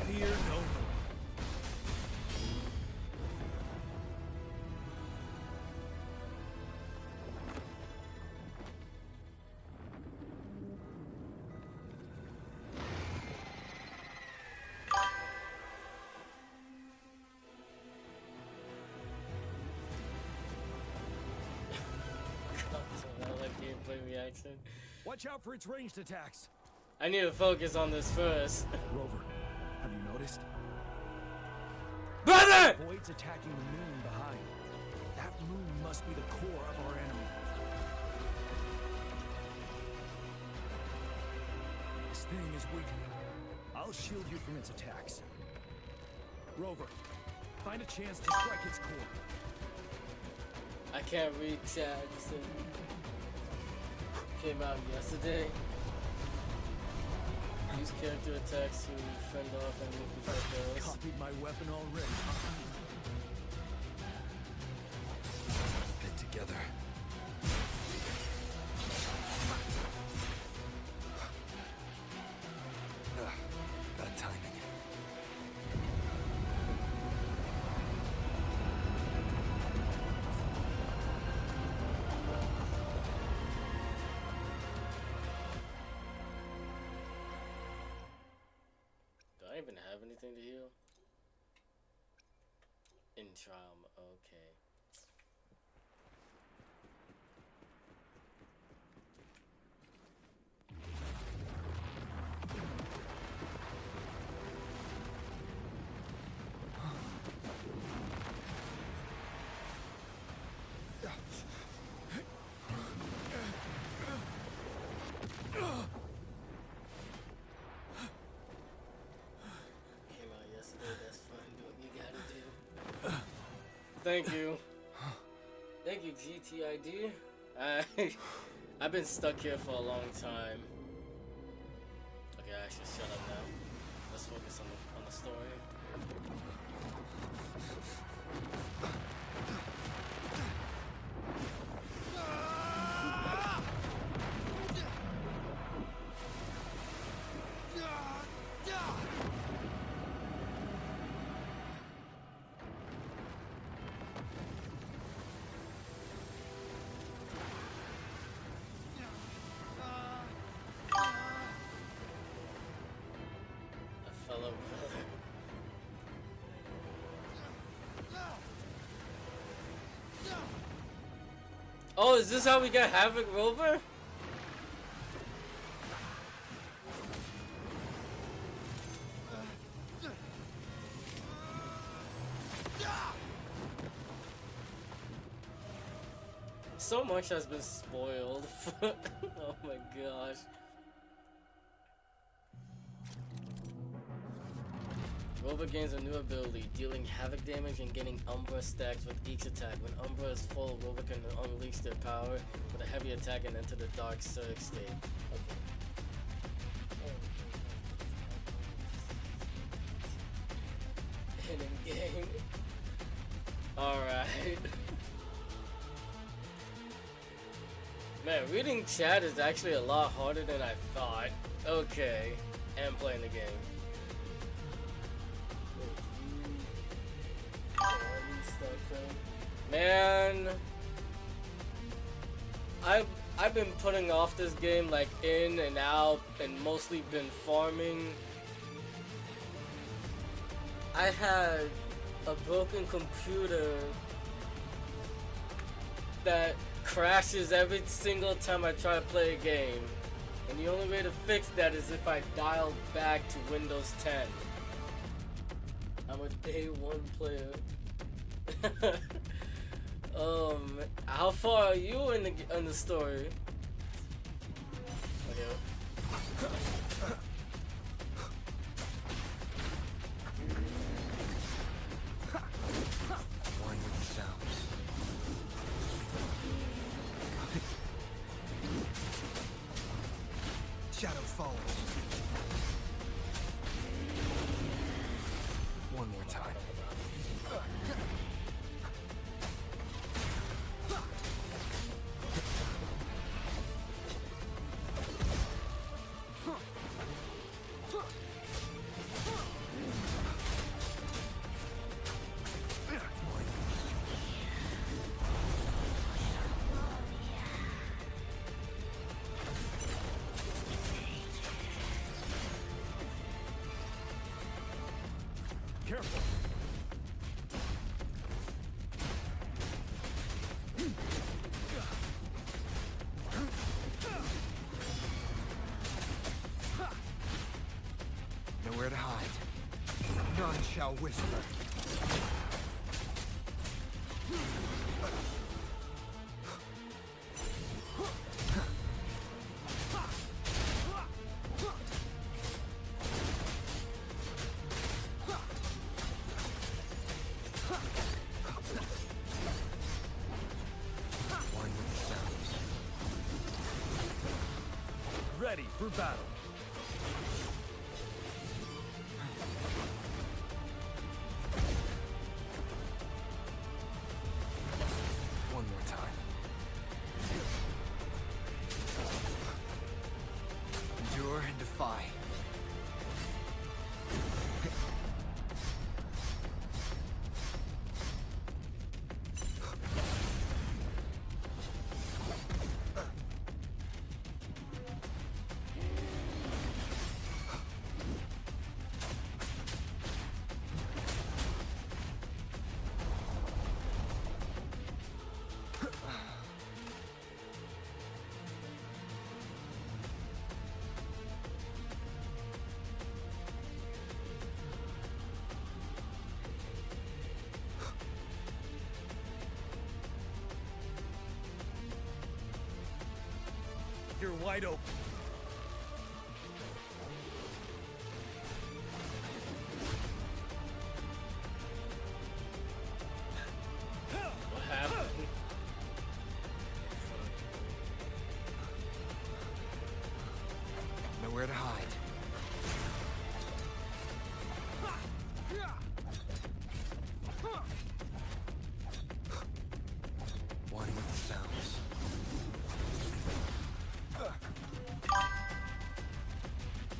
Fear no more. Gameplay reaction. Watch out for its ranged attacks. I need to focus on this first. Rover, have you noticed? Brother! Void's attacking the moon behind. That moon must be the core of our enemy. This thing is weakening. I'll shield you from its attacks. Rover, find a chance to strike its core. I can't read chat. So came out yesterday. Use character attacks to fend off enemy projectiles. Copied my weapon already. Fit together. Bad timing. Do I even have anything to heal? In trauma, okay. Came out yesterday, that's fine. Do what you gotta do. Thank you. Thank you, GTID. I've been stuck here for a long time. Okay, I should shut up now. Let's focus on the story. A fellow brother. Oh, is this how we got Havoc Rover? So much has been spoiled. Oh my gosh. Rover gains a new ability, dealing havoc damage and getting Umbra stacks with each attack. When Umbra is full, Rover can unleash their power with a heavy attack and enter the Dark Surge state. Okay. In game. Alright. Man, reading chat is actually a lot harder than I thought. Okay. And playing the game. Man, I've been putting off this game like in and out and mostly been farming. I had a broken computer that crashes every single time I try to play a game, and the only way to fix that is if I dial back to Windows 10. I'm a day one player. How far are you in the story? Okay. One with the sounds. Shadow falls. One more time. Careful. Nowhere to hide. None shall whisper. Ready for battle. One more time. Endure and defy. You're wide open. What happened? Nowhere to hide. One with the sounds.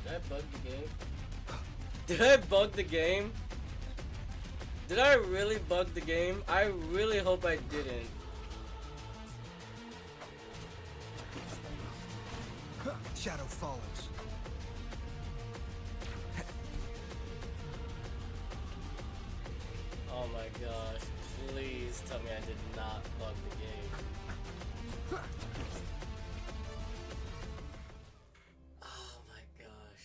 Did I bug the game? Did I bug the game? Did I really bug the game? I really hope I didn't. Shadow follows. Oh my gosh. Please tell me I did not bug the game. Oh my gosh.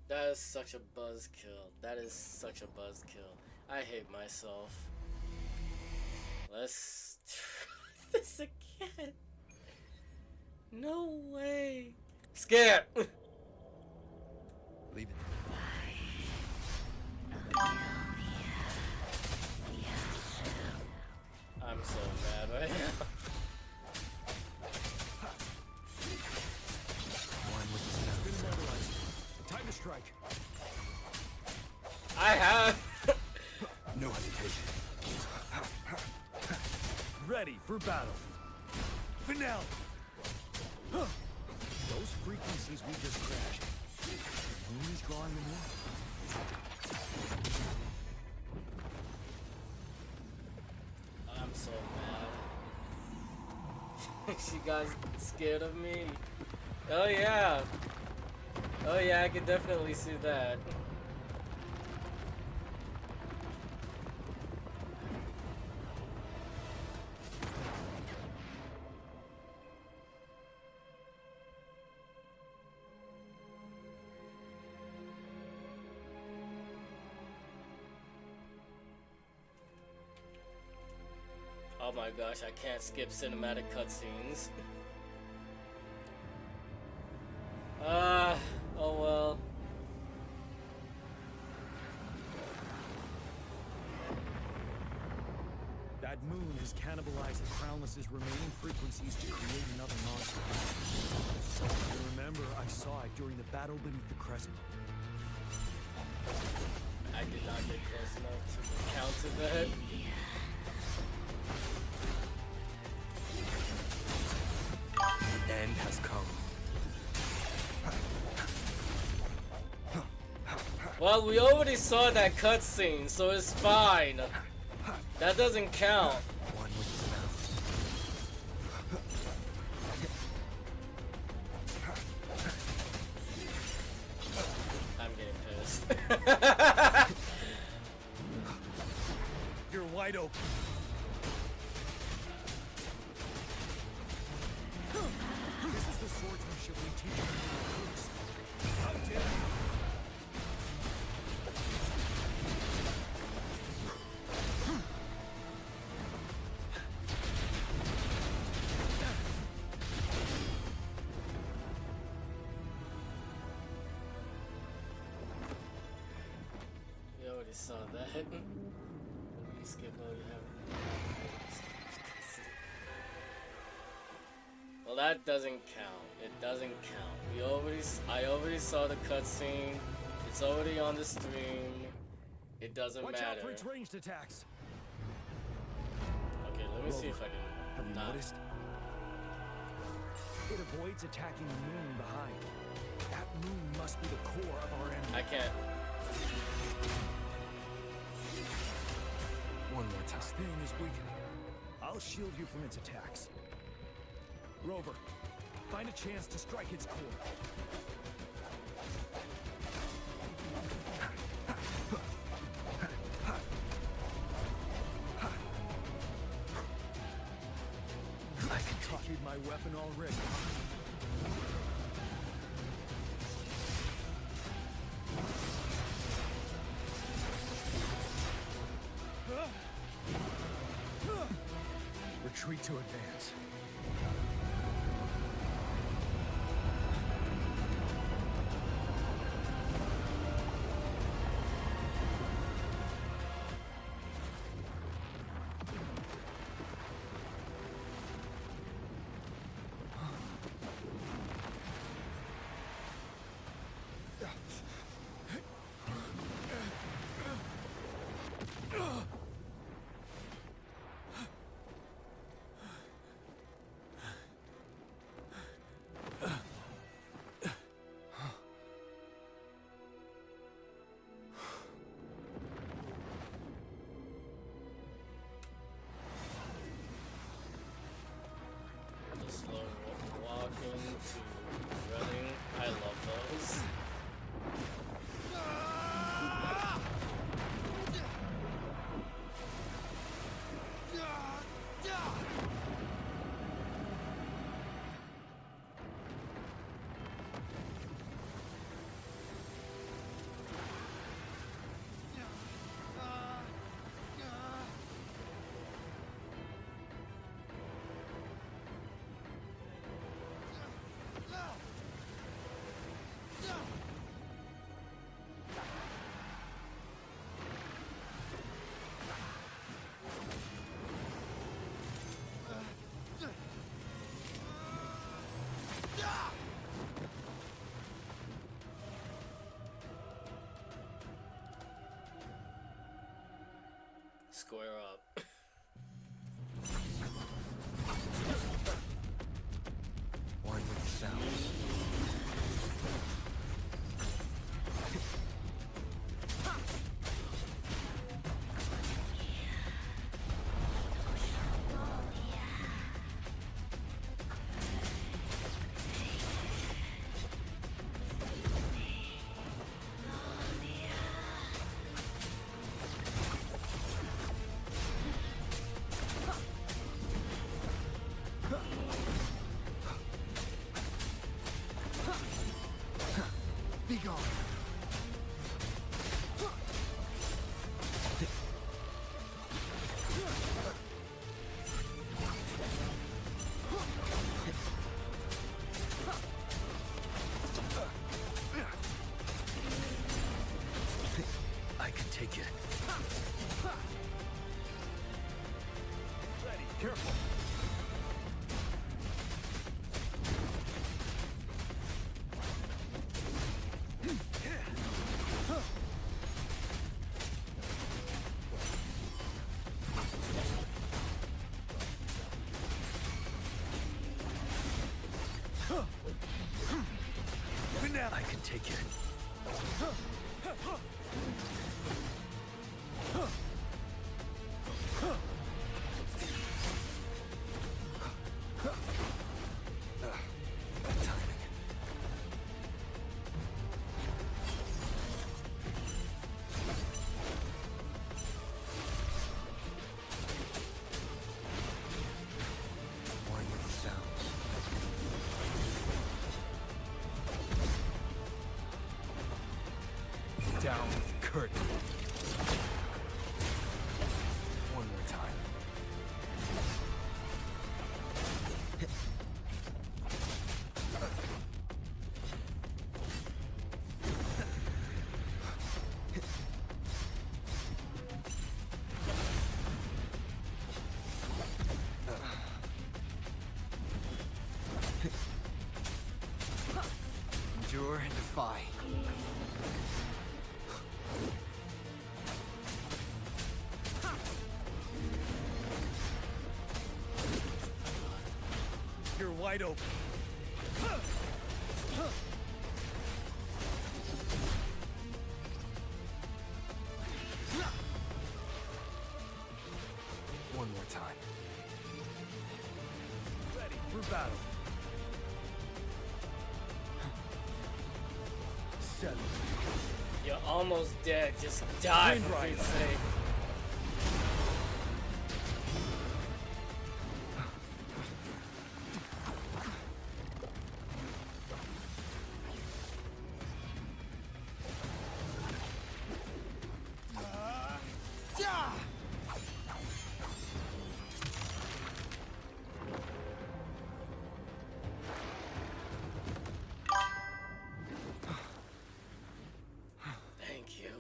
That is such a buzzkill. That is such a buzzkill. I hate myself. Let's try this again. No way. Scared. Leave it. I'm so mad right now. One with the sounds. Been immobilized. Time to strike. I have. No hesitation. Ready for battle. Finale. Those frequencies we just crashed. The moon is drawing them in. I'm so mad. She got scared of me. Oh yeah. Oh yeah, I could definitely see that. Oh my gosh, I can't skip cinematic cutscenes. Oh well. That moon has cannibalized the Crownless's remaining frequencies to create another monster. I remember I saw it during the battle beneath the crescent. I did not get close enough to counter that. The end has come. Well, we already saw that cutscene, so it's fine. That doesn't count. One with the sounds. I'm getting pissed. You're wide open. This is the swordsmanship we teach our recruits. How dare you? We already saw that. We skip over Well, that doesn't count. It doesn't count. I already saw the cutscene. It's already on the stream. It doesn't Watch matter. out for its ranged attacks. Okay, let me see if I can. Have you noticed? It avoids attacking the moon behind. That moon must be the core of our enemy. I can't. One more time. This thing is weakening. I'll shield you from its attacks. Rover, find a chance to strike its core. I can copied my weapon already. Retreat to advance. The slow walking to running. I love those. Square up. Why with sounds? Be gone. I can take it. Ready, careful. I can take it. Down with the curtain. endure and defy. You're wide open. One more time. Ready for battle. 7. You're almost dead. Just die, for Pete's sake. Thank you.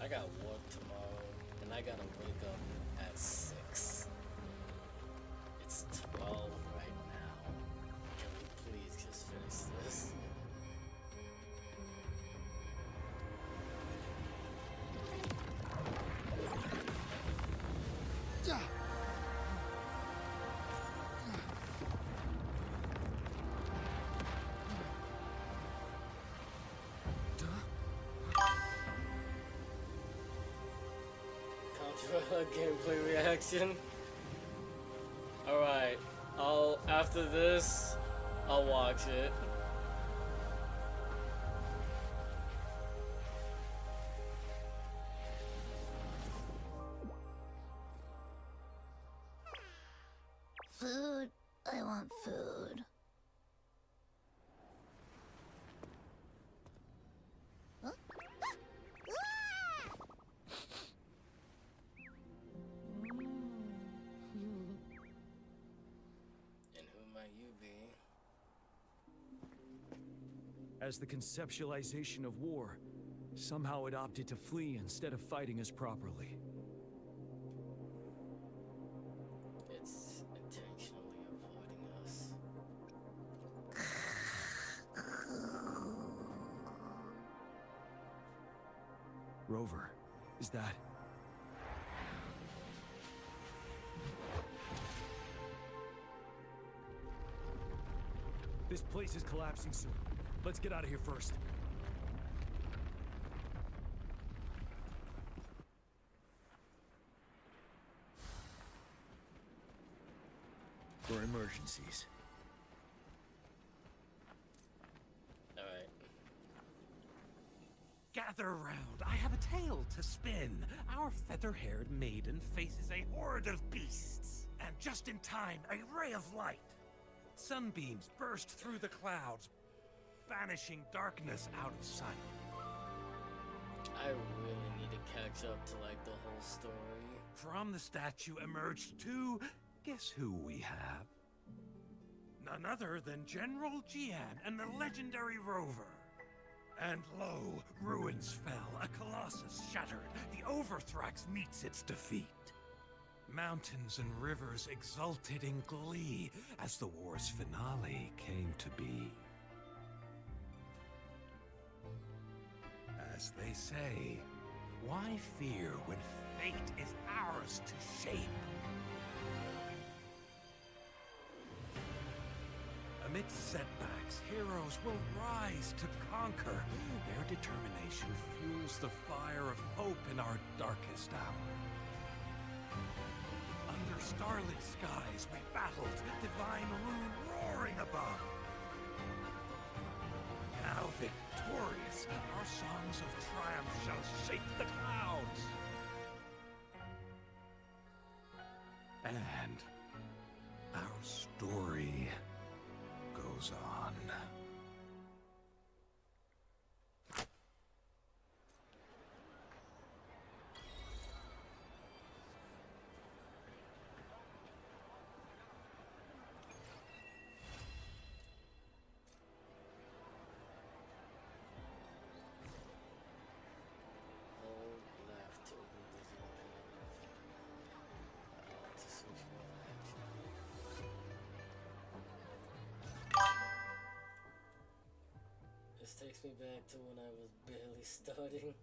I got work tomorrow, and I gotta wake up at 6. It's 12 right now. Can we please just finish this? Controller gameplay reaction. Alright, after this, I'll watch it. Food. I want food. Huh? And who might you be? As the conceptualization of war, somehow it opted to flee instead of fighting us properly. It's intentionally avoiding us. Rover, is that... This place is collapsing soon. Let's get out of here first. For emergencies. Alright. Gather round, I have a tale to spin. Our feather-haired maiden faces a horde of beasts. And just in time, a ray of light. Sunbeams burst through the clouds, banishing darkness out of sight. I really need to catch up to like the whole story. From the statue emerged two... Guess who we have? None other than General Jian and the legendary Rover. And lo, ruins fell, a colossus shattered. The Overthrax meets its defeat. Mountains and rivers exulted in glee as the war's finale came to be. As they say, why fear when fate is ours to shape? Amidst setbacks, heroes will rise to conquer. Their determination fuels the fire of hope in our darkest hour. Under starlit skies we battled, divine rune roaring above. Now victorious, our songs of triumph shall shake the clouds. And our story goes on. takes me back to when I was barely starting.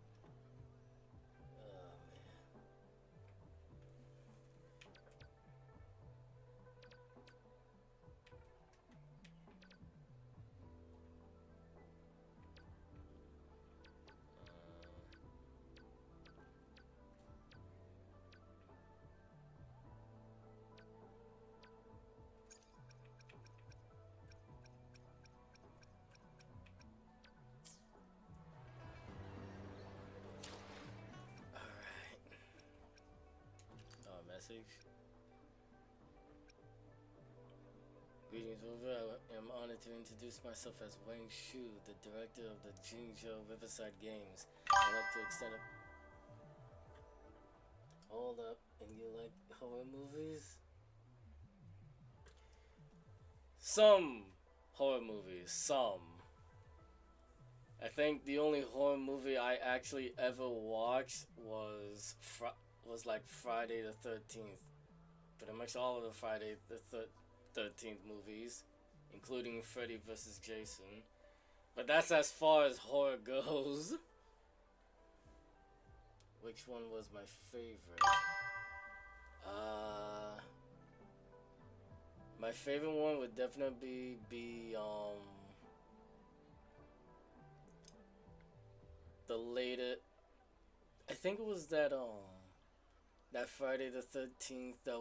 Oh man. Message. Greetings, Rover. I am honored to introduce myself as Wang Shu, the director of the Jingzhou Riverside Games. I'd like to extend a... Hold up, and you like horror movies? Some horror movies, some. I think the only horror movie I actually ever watched was like Friday the 13th. Pretty much all of the Friday the 13th movies, including Freddy vs. Jason. But that's as far as horror goes. Which one was my favorite? My favorite one would definitely be the latest. I think it was that that Friday the 13th that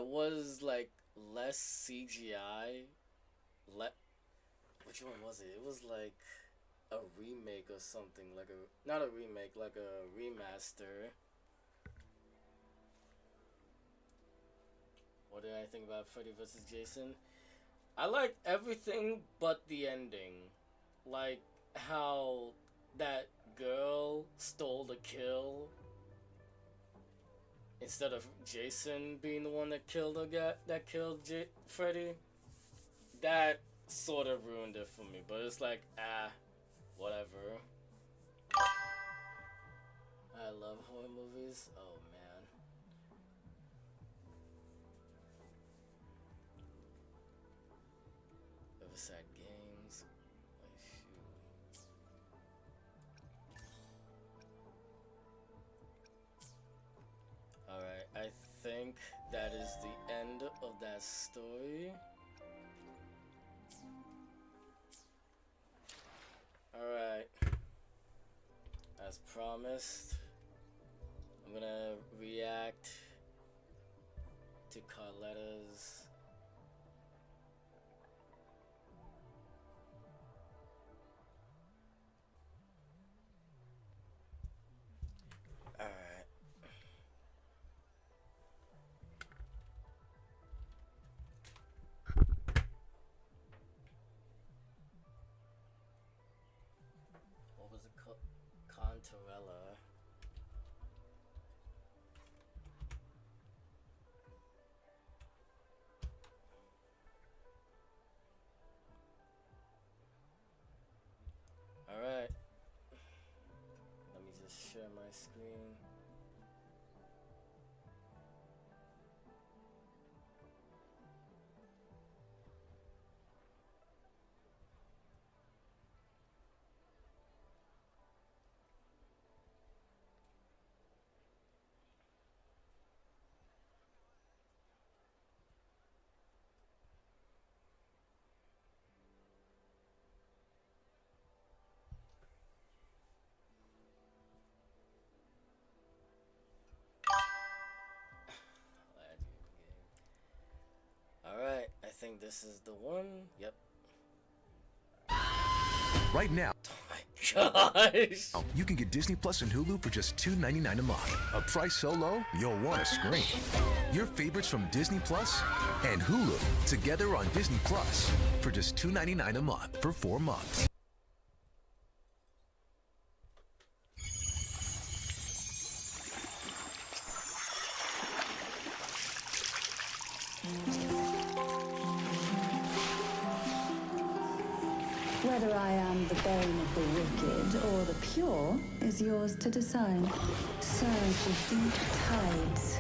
was like less CGI. Which one was it? It was like a remake or something, like not a remake, like a remaster. What did I think about Freddy vs. Jason? I liked everything but the ending. Like how that girl stole the kill instead of Jason being the one that killed Freddy. That sort of ruined it for me, but it's like, whatever. I love horror movies. Oh man. Riverside Games. Alright, I think that is the end of that story. Alright. As promised, I'm gonna react to Carletta's Contorella. Alright. Let me just share my screen. Alright, I think this is the one. Yep. Right now, oh my gosh, you can get Disney Plus and Hulu for just $2.99 a month. A price so low, you'll want to scream. Your favorites from Disney Plus and Hulu together on Disney Plus for just $2.99 a month for 4 months. Whether I am the bane of the wicked or the pure is yours to decide. Surge of deep tides.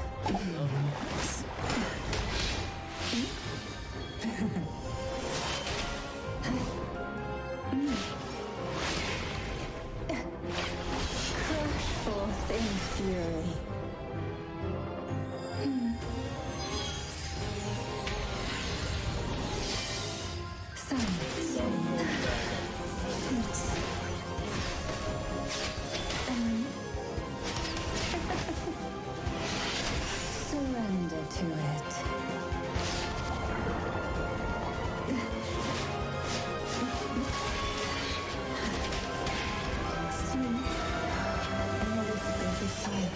in fury. Surrender to it. Sleep and whisper beside it.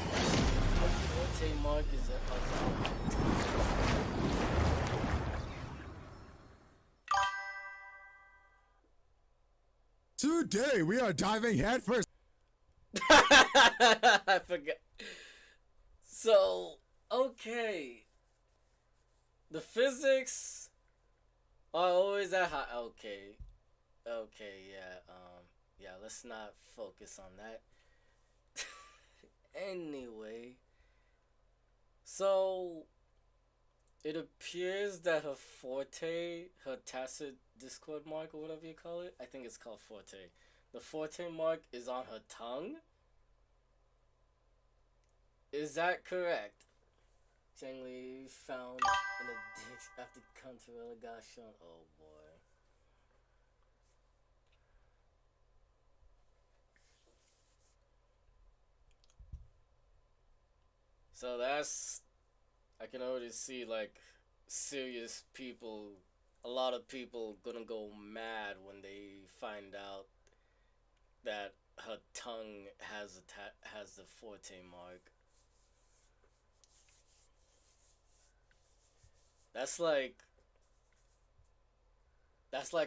Forte mark is at Today we are diving headfirst. I forgot. So, okay. The physics are always at high. Okay. Okay, yeah. Yeah, let's not focus on that. Anyway. So, it appears that her forte, her tacit discord mark or whatever you call it, I think it's called forte. The forte mark is on her tongue. Is that correct? Zhengli found in a ditch after Contarella got shown. Oh boy. So that's, I can already see like serious people, a lot of people gonna go mad when they find out that her tongue has has the forte mark. That's like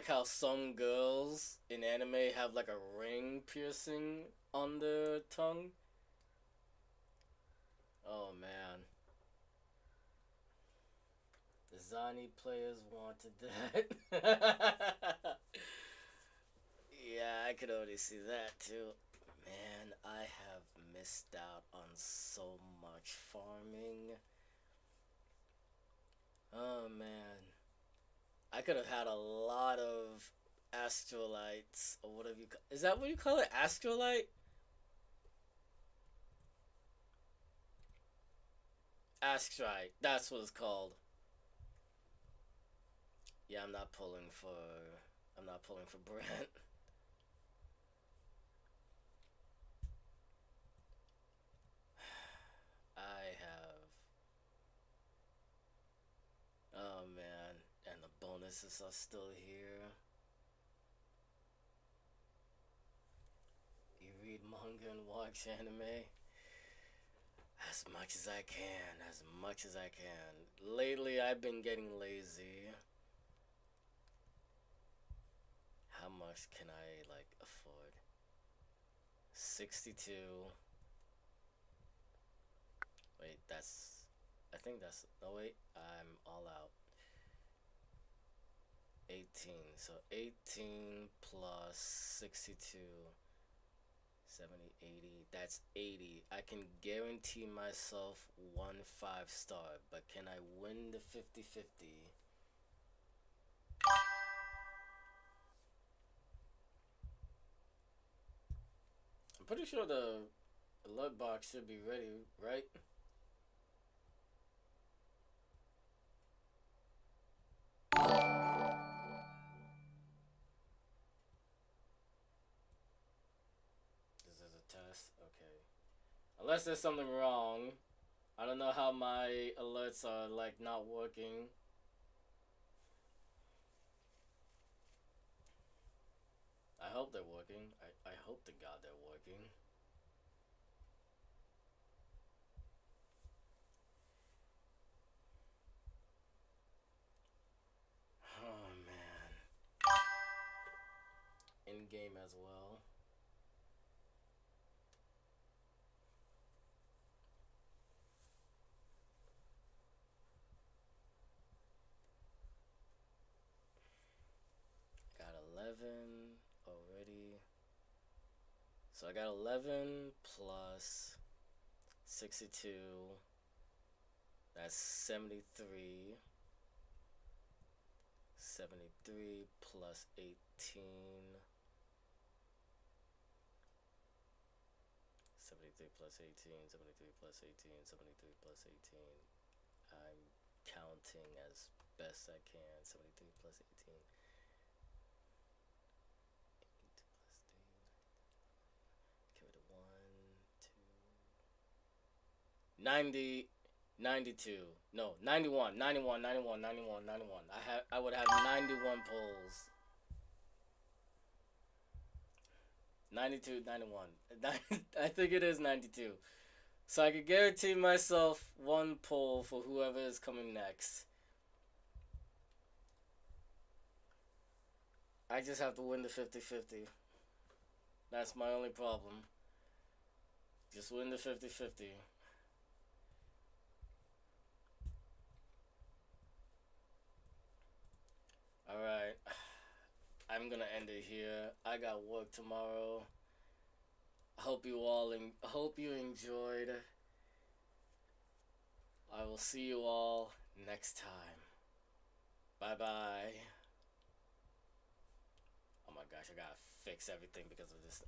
how some girls in anime have like a ring piercing on their tongue. Oh man. The Zani players wanted that. Yeah, I could already see that too. Man, I have missed out on so much farming. Oh man. I could have had a lot of astrolites or whatever you call. Is that what you call it? Astrolite? Astrite. That's what it's called. Yeah, I'm not pulling for Brent. I have. Oh man, and the bonuses are still here. You read manga and watch anime? As much as I can, as much as I can. Lately, I've been getting lazy. How much can I, like, afford? 62. Wait, that's... I think that's... No, wait. I'm all out. 18. So 18 plus 62... 70, 80, that's 80. I can guarantee myself 1 5-star, but can I win the 50-50? I'm pretty sure the alert box should be ready, right? Okay. Unless there's something wrong. I don't know how my alerts are like not working. I hope they're working. I hope to God they're working. Oh man. In game as well. Got 11 already. So I got 11 plus 62. That's 73. 73 plus 18. 73 plus 18, 73 plus 18, 73 plus 18. I'm counting as best I can. 73 plus 18. 82 plus 3. Give it a 1, 2. 90. 92. No, 91. 91, 91, 91, 91. I would have 91 polls. 92, 91. I think it is 92. So I could guarantee myself one poll for whoever is coming next. I just have to win the 50-50. That's my only problem. Just win the 50-50. Alright. I'm gonna end it here. I got work tomorrow. Hope you enjoyed. I will see you all next time. Bye bye. Oh my gosh, I gotta fix everything because of this.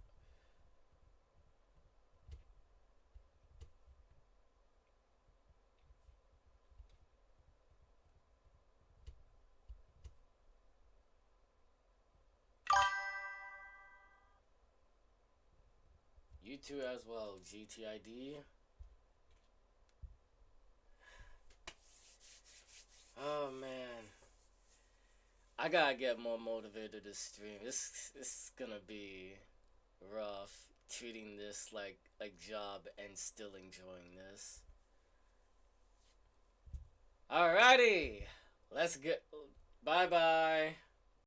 You too as well, GTID. Oh man. I gotta get more motivated to stream. This is gonna be rough treating this like job and still enjoying this. Alrighty. Let's get bye bye.